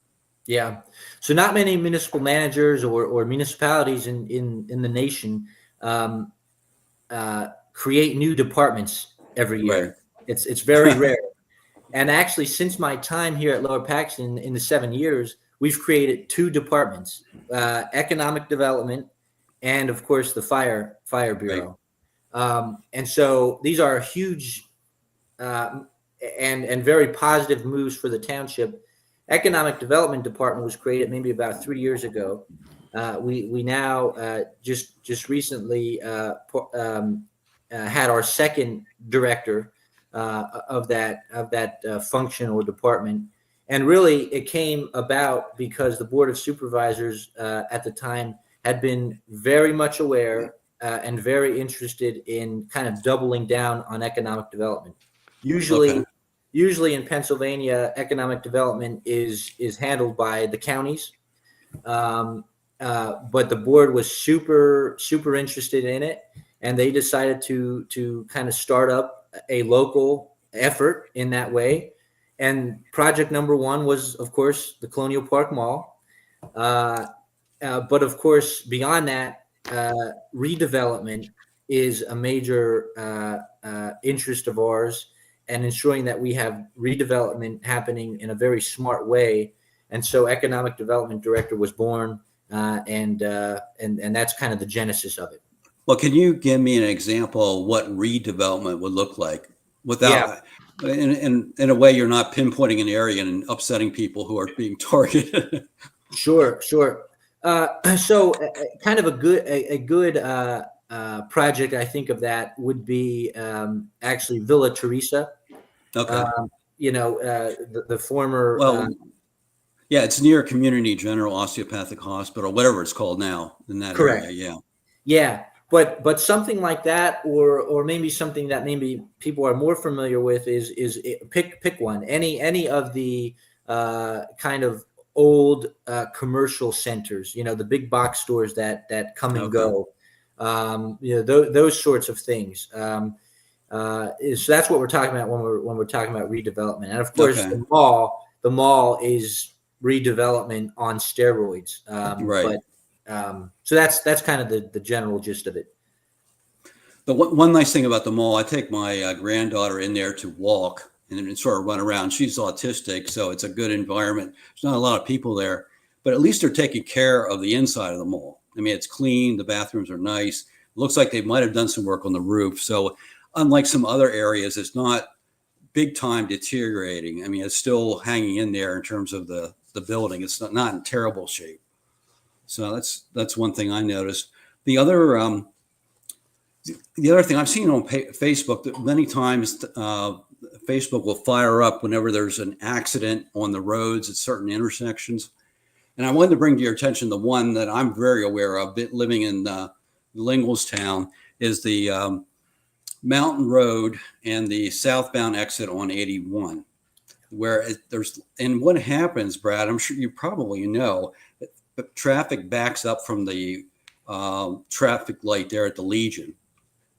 Yeah. So not many municipal managers or municipalities in the nation create new departments every year. Right. It's very rare. And actually, since my time here at Lower Paxton in the 7 years, we've created 2 departments, economic development and, of course, the fire bureau. Right. And so these are huge and very positive moves for the township. Economic development department was created maybe about 3 years ago. We now just recently had our second director of that function or department, and really it came about because the Board of Supervisors at the time had been very much aware and very interested in kind of doubling down on economic development. Usually in Pennsylvania, economic development is handled by the counties, but the board was super interested in it, and they decided to kind of start up a local effort in that way. And project number 1 was, of course, the Colonial Park Mall, but of course, beyond that, redevelopment is a major interest of ours, and ensuring that we have redevelopment happening in a very smart way. And so economic development director was born, and that's kind of the genesis of it. Well, can you give me an example of what redevelopment would look like without, in a way you're not pinpointing an area and upsetting people who are being targeted? Sure. So kind of a good project, I think, of that would be actually Villa Teresa. Okay. The former. Well, yeah, it's near Community General Osteopathic Hospital, whatever it's called now in that correct. area. Yeah. But something like that, or maybe something that maybe people are more familiar with is pick one. Any of the kind of old commercial centers, the big box stores that come and go. Those sorts of things. So that's what we're talking about when we're talking about redevelopment. And of course, the mall is redevelopment on steroids. Right. But so that's kind of the general gist of it. The one nice thing about the mall, I take my granddaughter in there to walk and sort of run around. She's autistic, so it's a good environment. There's not a lot of people there, but at least they're taking care of the inside of the mall. I mean, it's clean. The bathrooms are nice. It looks like they might have done some work on the roof. So unlike some other areas, it's not big time deteriorating. I mean, it's still hanging in there in terms of the building. It's not in terrible shape. So that's one thing I noticed. The other thing I've seen on Facebook that many times Facebook will fire up whenever there's an accident on the roads at certain intersections. And I wanted to bring to your attention the one that I'm very aware of, living in Linglestown, is the Mountain Road and the southbound exit on 81, where and what happens, Brad, I'm sure you probably know, but traffic backs up from the traffic light there at the Legion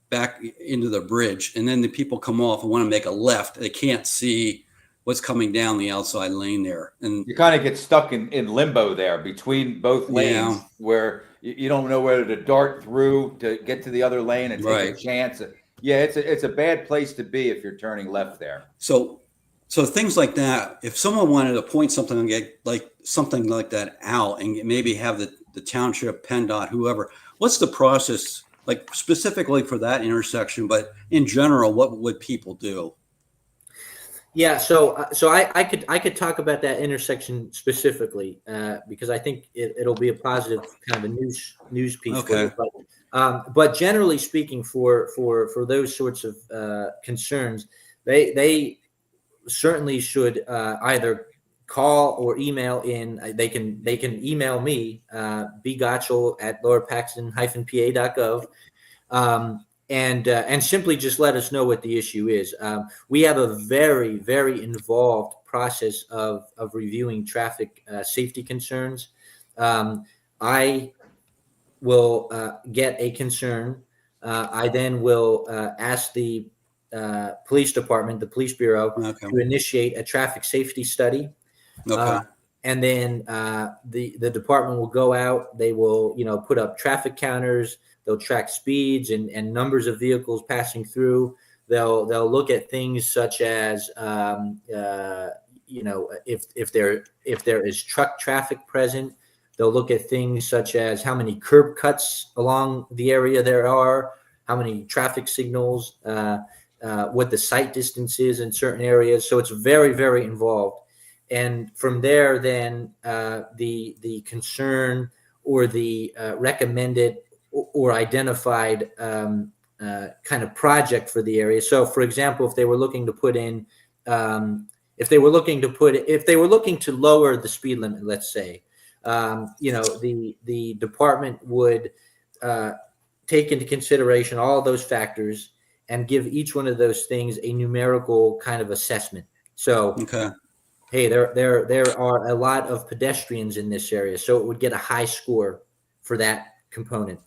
back into the bridge. And then the people come off and want to make a left. They can't see what's coming down the outside lane there. And you kind of get stuck in limbo there between both lanes, where you don't know whether to dart through to get to the other lane and take a chance. Yeah, it's a bad place to be if you're turning left there. So things like that, if someone wanted to point something like that out and maybe have the township, PennDOT, whoever, what's the process like specifically for that intersection? But in general, what would people do? Yeah, so I could talk about that intersection specifically because I think it'll be a positive kind of a news piece. Okay. For you. But generally speaking, for those sorts of concerns, they certainly should either call or email in. They can email me, bgotshall at lowerpaxton-pa.gov, and simply just let us know what the issue is. We have a very, very involved process of reviewing traffic safety concerns. I will get a concern. I then will ask the police department, the police bureau, Okay. to initiate a traffic safety study. Okay. And then the department will go out. They will, put up traffic counters. They'll track speeds and numbers of vehicles passing through. They'll look at things such as if there is truck traffic present. They'll look at things such as how many curb cuts along the area there are, how many traffic signals, what the sight distance is in certain areas. So it's very, very involved. And from there, then the concern or the recommended or identified kind of project for the area. So, for example, if they were looking to put in, if they were looking to lower the speed limit, let's say, the department would take into consideration all of those factors and give each one of those things a numerical kind of assessment. So, Okay. hey, there are a lot of pedestrians in this area, so it would get a high score for that component.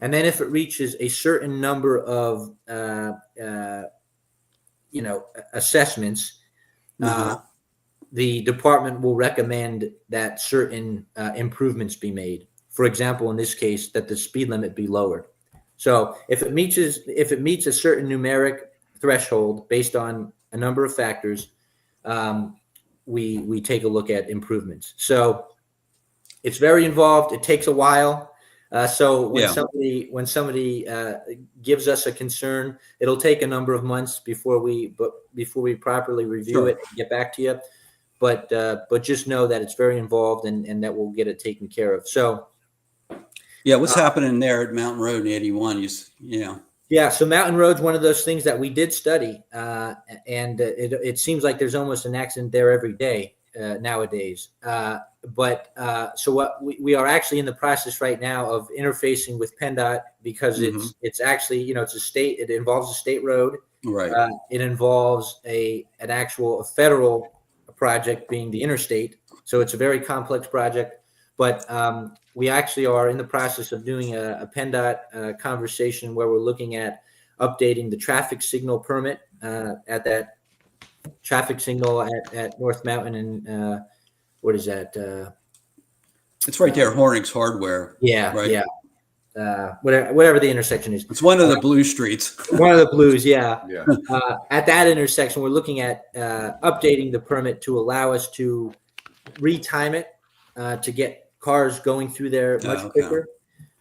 And then if it reaches a certain number of assessments, the department will recommend that certain improvements be made. For example, in this case, that the speed limit be lowered. So if it meets a certain numeric threshold based on a number of factors, we take a look at improvements. So it's very involved. It takes a while. So when somebody gives us a concern, it'll take a number of months before we properly review it and get back to you. But just know that it's very involved and that we'll get it taken care of. So what's happening there at Mountain Road and 81? Yeah, so Mountain Road's one of those things that we did study, and it seems like there's almost an accident there every day nowadays. So what we are actually in the process right now of interfacing with PennDOT because it's actually it's a state. It involves a state road. Right. It involves a federal project being the interstate. So it's a very complex project. But we actually are in the process of doing a PennDOT conversation where we're looking at updating the traffic signal permit at that traffic signal at North Mountain and what is that? It's right there, Hornick's Hardware. Yeah, right? Yeah. Whatever the intersection is. It's one of the blue streets. One of the blues, yeah. Yeah. At that intersection, we're looking at updating the permit to allow us to retime it to get cars going through there much quicker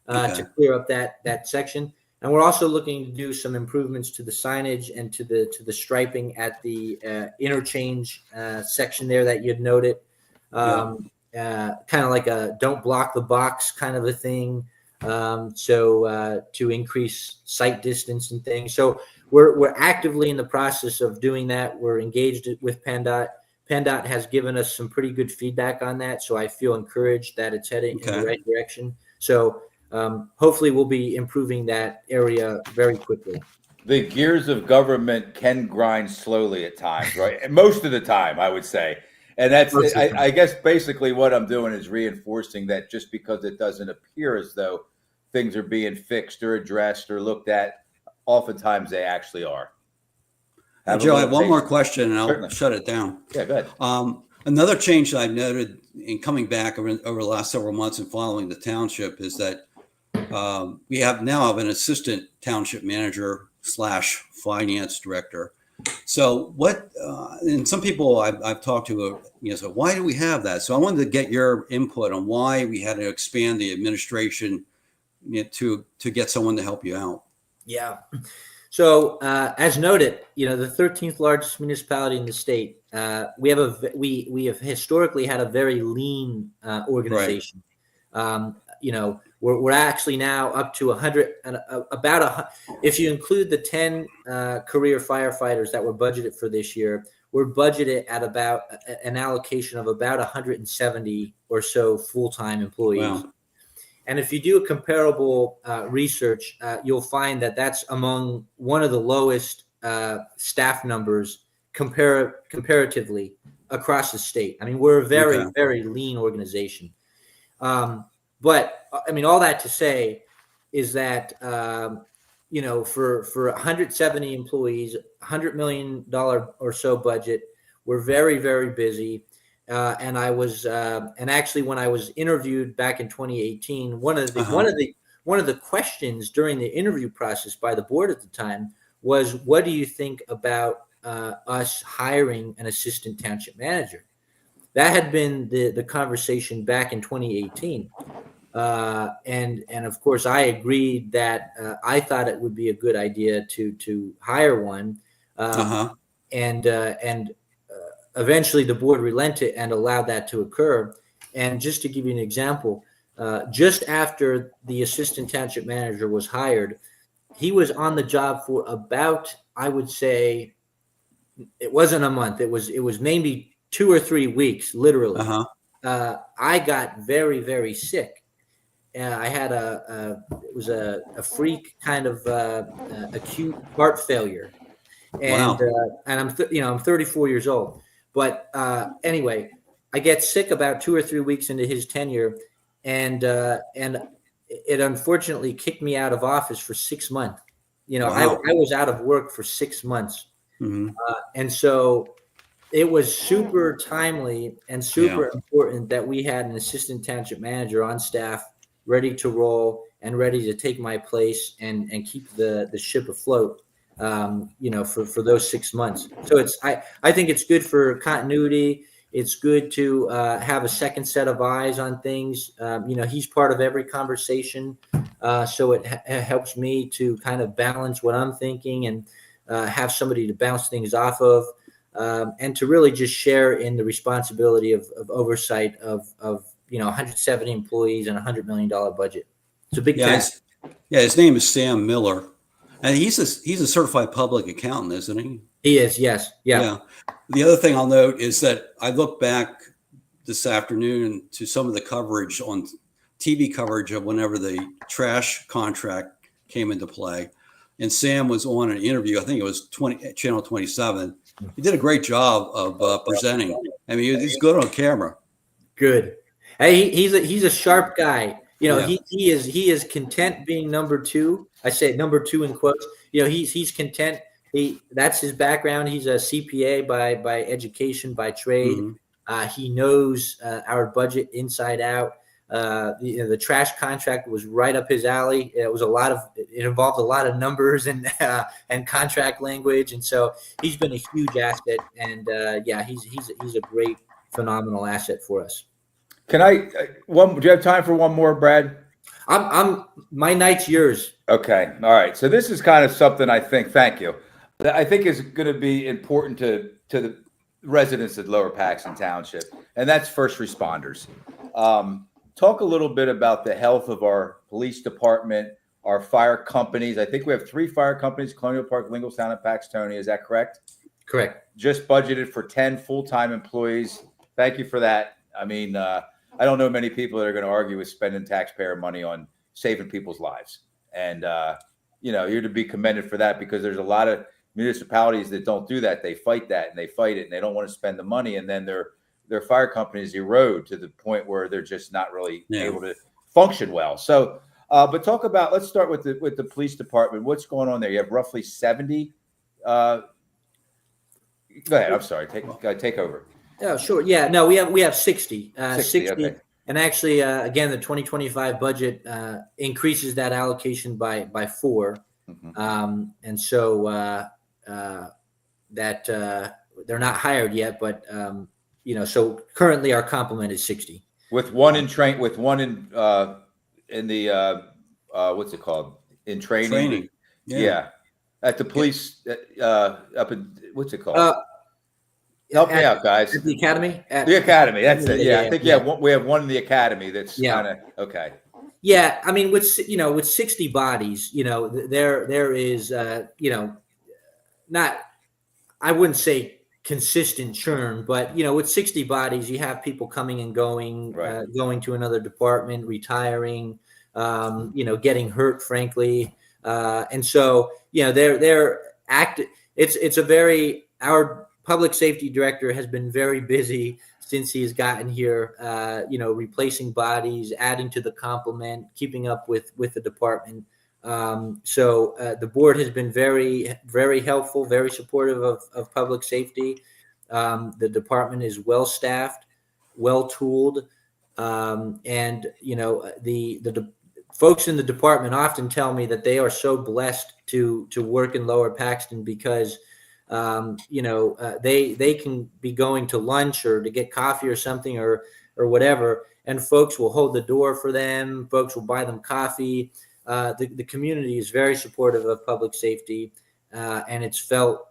to clear up that section. And we're also looking to do some improvements to the signage and to the striping at the interchange section there that you'd noted. Kind of like a don't block the box kind of a thing. So to increase sight distance and things. So we're actively in the process of doing that. We're engaged with PennDOT. PennDOT has given us some pretty good feedback on that, so I feel encouraged that it's heading in the right direction. So hopefully we'll be improving that area very quickly. The gears of government can grind slowly at times, right? Most of the time, I would say. And that's, I guess, basically what I'm doing is reinforcing that just because it doesn't appear as though things are being fixed or addressed or looked at, oftentimes they actually are. Joe, I have one more question and I'll Certainly. shut it down. Yeah, go ahead. Another change that I've noted in coming back over the last several months and following the township is that we now have an assistant township manager / finance director. So what, and some people I've talked to, so why do we have that? So I wanted to get your input on why we had to expand the administration to get someone to help you out. Yeah. So as noted, the 13th largest municipality in the state, we have historically had a very lean organization. Right. We're actually now up to 100, if you include the 10 career firefighters that were budgeted for this year, we're budgeted at about an allocation of about 170 or so full-time employees. Wow. And if you do a comparable research, you'll find that that's among one of the lowest staff numbers comparatively across the state. I mean, we're a very, very lean organization. But I mean, all that to say is that, for 170 employees, $100 million or so budget, we're very, very busy. And actually, when I was interviewed back in 2018, one of the questions during the interview process by the board at the time was, "What do you think about us hiring an assistant township manager?" That had been the conversation back in 2018, and of course, I agreed that I thought it would be a good idea to hire one, and eventually the board relented and allowed that to occur. And just to give you an example, just after the assistant township manager was hired, he was on the job for about, I would say, it wasn't a month. It was maybe 2 or 3 weeks, literally. I got very, very sick. I had it was a freak kind of acute heart failure, and I'm 34 years old. But anyway, I get sick about 2 or 3 weeks into his tenure, and it unfortunately kicked me out of office for 6 months. I was out of work for 6 months. And so it was super timely and super important that we had an assistant township manager on staff, ready to roll and ready to take my place and keep the ship afloat, for those 6 months. So I think it's good for continuity. It's good to have a second set of eyes on things. He's part of every conversation. So it helps me to kind of balance what I'm thinking and have somebody to bounce things off of, and to really just share in the responsibility of oversight of 170 employees and $100 million budget. It's a big task. His name is Sam Miller, and he's a certified public accountant, isn't he? He is, yes. Yeah. The other thing I'll note is that I look back this afternoon to some of the coverage on TV coverage of whenever the trash contract came into play. And Sam was on an interview. I think it was Channel 27. He did a great job of presenting. I mean, he's good on camera. Good. Hey, he's a sharp guy. He is content being number two. I say number two in quotes. He's content. That's his background. He's a CPA by education, by trade. He knows our budget inside out. The trash contract was right up his alley. It involved a lot of numbers and contract language, and so he's been a huge asset. And he's a great, phenomenal asset for us. Do you have time for one more, Brad? My night's yours. Okay. All right. So this is kind of something thank you. I think is going to be important to the residents of Lower Paxton Township, and that's first responders. Talk a little bit about the health of our police department, our fire companies. I think we have 3 fire companies: Colonial Park, Lingelstown, and Paxtonia. Is that correct? Correct. Just budgeted for 10 full-time employees. Thank you for that. I mean, I don't know many people that are going to argue with spending taxpayer money on saving people's lives. And, you're to be commended for that, because there's a lot of municipalities that don't do that. They fight that and they fight it, and they don't want to spend the money. And then their fire companies erode to the point where they're just not really able to function well. So, but let's start with the police department. What's going on there? You have roughly 70. Go ahead. I'm sorry. Take over. Oh, sure. Yeah, no, we have 60. 60. Okay. And actually, again, the 2025 budget increases that allocation by 4. And so that they're not hired yet, but so currently our complement is 60. With one in the what's it called? In training. Yeah. At the police up in, what's it called? Help me out, guys. At the academy? The academy. That's it. Yeah. I think we have one in the academy that's kind of okay. Yeah, I mean, with 60 bodies, there is not. I wouldn't say consistent churn, but with 60 bodies, you have people coming and going, Right. going to another department, retiring, getting hurt, frankly, and so they're active. Our public safety director has been very busy since he has gotten here, replacing bodies, adding to the complement, keeping up with the department. So the board has been very, very helpful, very supportive of public safety. The department is well staffed, well tooled, and the folks in the department often tell me that they are so blessed to work in Lower Paxton because they can be going to lunch or to get coffee or something or whatever, and folks will hold the door for them. Folks will buy them coffee. The community is very supportive of public safety, and it's felt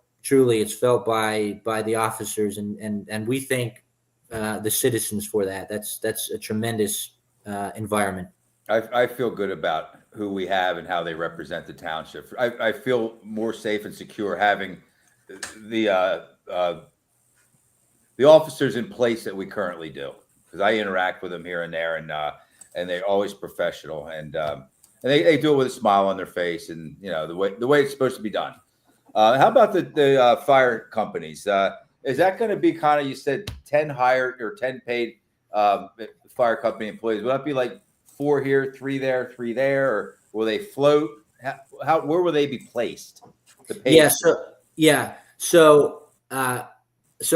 by the officers, and we thank the citizens for that. That's a tremendous environment. I feel good about who we have and how they represent the township. I feel more safe and secure having the officers in place that we currently do, because I interact with them here and there, and they're always professional, and they do it with a smile on their face, and the way it's supposed to be done. How about the fire companies? Is that going to be kind of, you said 10 hired or 10 paid fire company employees? Will that be like 4 here, 3 there, 3 there, or will they float? Where will they be placed? So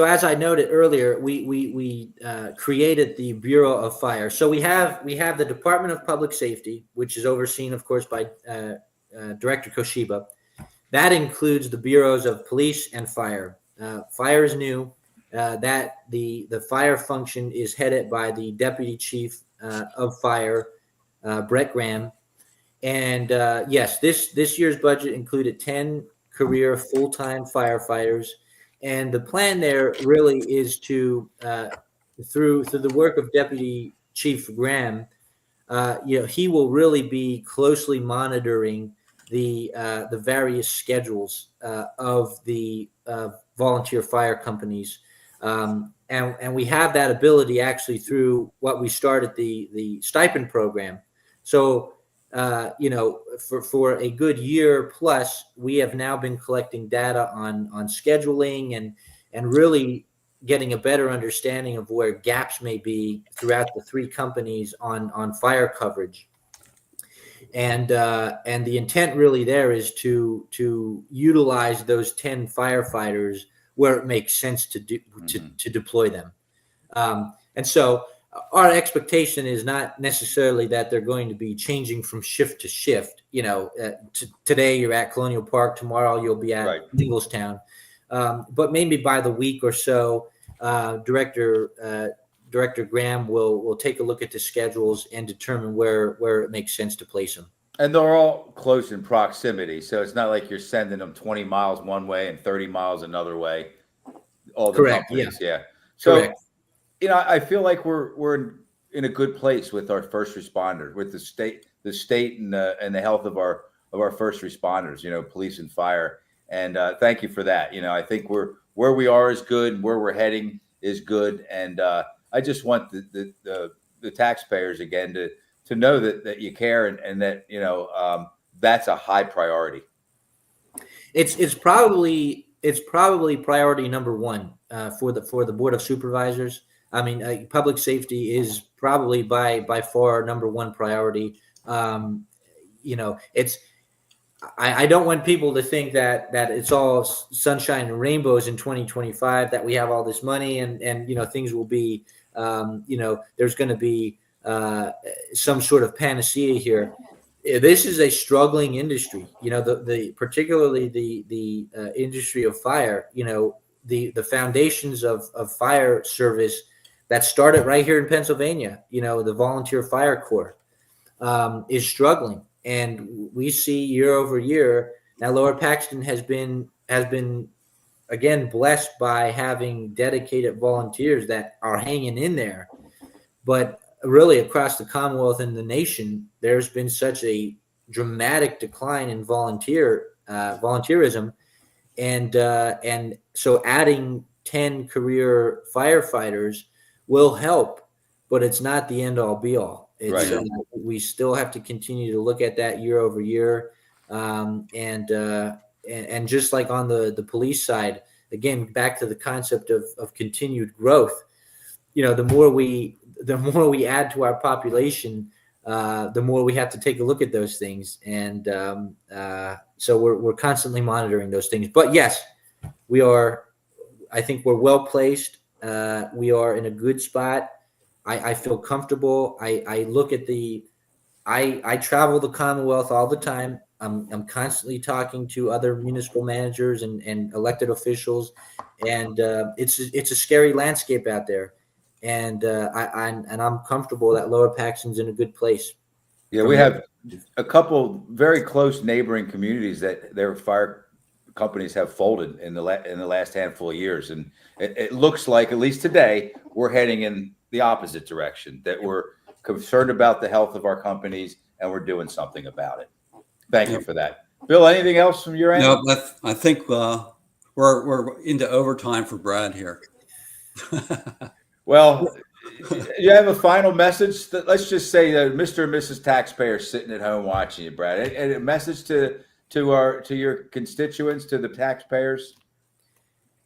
as I noted earlier, we created the Bureau of Fire. So we have the Department of Public Safety, which is overseen, of course, by Director Koshiba. That includes the bureaus of police and fire. Fire is new. That the fire function is headed by the Deputy Chief of Fire, Brett Graham. And yes, this year's budget included 10 career full-time firefighters. And the plan there really is to, through the work of Deputy Chief Graham, he will really be closely monitoring the various schedules of the volunteer fire companies, and we have that ability actually through what we started the stipend program. So for a good year plus, we have now been collecting data on scheduling and really getting a better understanding of where gaps may be throughout the 3 companies on fire coverage. And the intent really there is to utilize those 10 firefighters where it makes sense to deploy them. And so our expectation is not necessarily that they're going to be changing from shift to shift. Today you're at Colonial Park, tomorrow you'll be at Ingalstown. But maybe by the week or so, Director Graham will take a look at the schedules and determine where it makes sense to place them. And they're all close in proximity, so it's not like you're sending them 20 miles one way and 30 miles another way. All the Correct. companies, Yeah. So, Correct. I feel like we're in a good place with our first responders, with the state and the health of our first responders. Police and fire. And thank you for that. I think where we are is good, where we're heading is good, and I just want the taxpayers again to know that you care and that that's a high priority. It's probably priority number 1 for the Board of Supervisors. I mean, public safety is probably by far number 1 priority. It's. I don't want people to think that it's all sunshine and rainbows in 2025, that we have all this money and things will be, there's going to be some sort of panacea here. This is a struggling industry, particularly the industry of fire, the foundations of fire service that started right here in Pennsylvania, the Volunteer Fire Corps is struggling. And we see year over year now, Lower Paxton has been again blessed by having dedicated volunteers that are hanging in there. But really, across the Commonwealth and the nation, there's been such a dramatic decline in volunteerism, and so adding 10 career firefighters will help, but it's not the end all be all. It's, Right. We still have to continue to look at that year over year. And just like on the police side, again, back to the concept of continued growth, the more we add to our population, the more we have to take a look at those things. And so we're constantly monitoring those things. But yes, I think we're well placed. We are in a good spot. I feel comfortable. I look at I travel the Commonwealth all the time. I'm constantly talking to other municipal managers and elected officials, and it's a scary landscape out there. And I'm comfortable that Lower Paxton's in a good place. Yeah, we have a couple very close neighboring communities that their fire companies have folded in the last handful of years, and it looks like, at least today, we're heading in the opposite direction. That we're concerned about the health of our companies, and we're doing something about it. Thank you for that, Bill. Anything else from your end? No, but I think we're into overtime for Brad here. Well, you have a final message. Let's just say that Mr. and Mrs. Taxpayer sitting at home watching you, Brad. And a message to your constituents, to the taxpayers.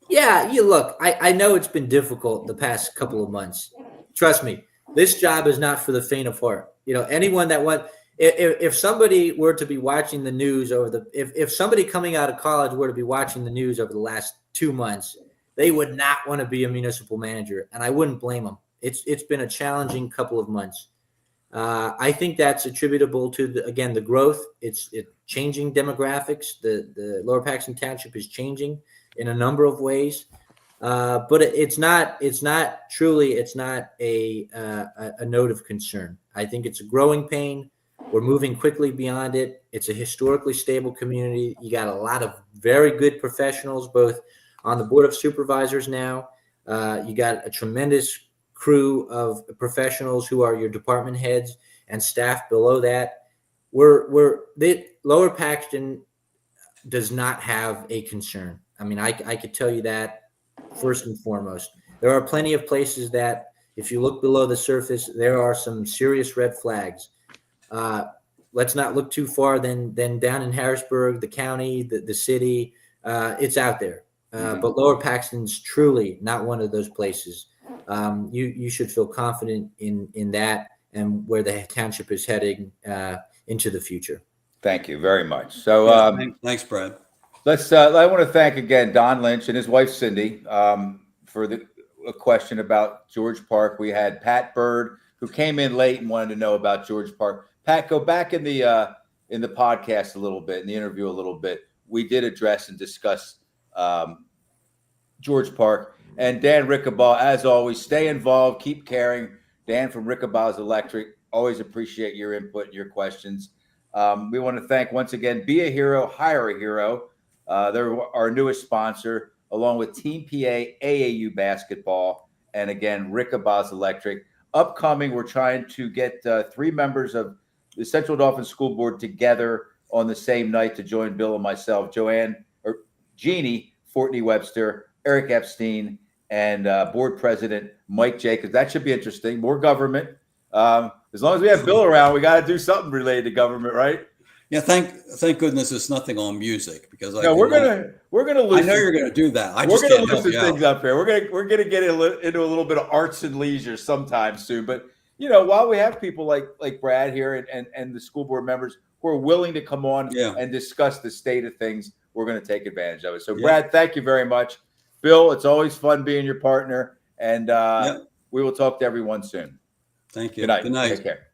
Yeah, look, I know it's been difficult the past couple of months. Trust me, this job is not for the faint of heart. Anyone that if somebody were to be watching the news if somebody coming out of college were to be watching the news over the last 2 months, they would not want to be a municipal manager, and I wouldn't blame them. It's been a challenging couple of months. I think that's attributable to the growth. It's changing demographics. The Lower Paxton Township is changing in a number of ways, but it's not a note of concern. I think it's a growing pain. We're moving quickly beyond it. It's a historically stable community. You got a lot of very good professionals, both on the Board of Supervisors now. You got a tremendous crew of professionals who are your department heads and staff below that. Lower Paxton does not have a concern. I mean, I could tell you that first and foremost. There are plenty of places that, if you look below the surface, there are some serious red flags. Let's not look too far than down in Harrisburg, the county, the city. It's out there. But Lower Paxton's truly not one of those places. You should feel confident in that and where the township is heading into the future. Thank you very much. So thanks, Brad. I want to thank again Don Lynch and his wife Cindy for a question about George Park. We had Pat Bird, who came in late and wanted to know about George Park. Pat, go back in the podcast a little bit, in the interview a little bit. We did address and discuss George Park. And Dan Rickabaugh, as always, stay involved, keep caring. Dan from Rickabaugh's Electric, always appreciate your input and your questions. We want to thank, once again, Be a Hero, Hire a Hero. They're our newest sponsor, along with Team PA, AAU Basketball, and again, Rickabaugh's Electric. Upcoming, we're trying to get 3 members of the Central Dauphin School Board together on the same night to join Bill and myself, Jeannie Fortney-Webster, Eric Epstein, and Board President Mike Jacobs. That should be interesting. More government. As long as we have Bill around, we got to do something related to government, right? Yeah, thank goodness it's nothing on music, because we're gonna loosen. I know you're gonna do that. We're gonna loosen things up here. We're gonna get into a little bit of arts and leisure sometime soon. But while we have people like Brad here and the school board members who are willing to come on and discuss the state of things, we're going to take advantage of it. So, Brad, thank you very much. Bill, it's always fun being your partner, and we will talk to everyone soon. Thank you. Good night. Good night. Take care.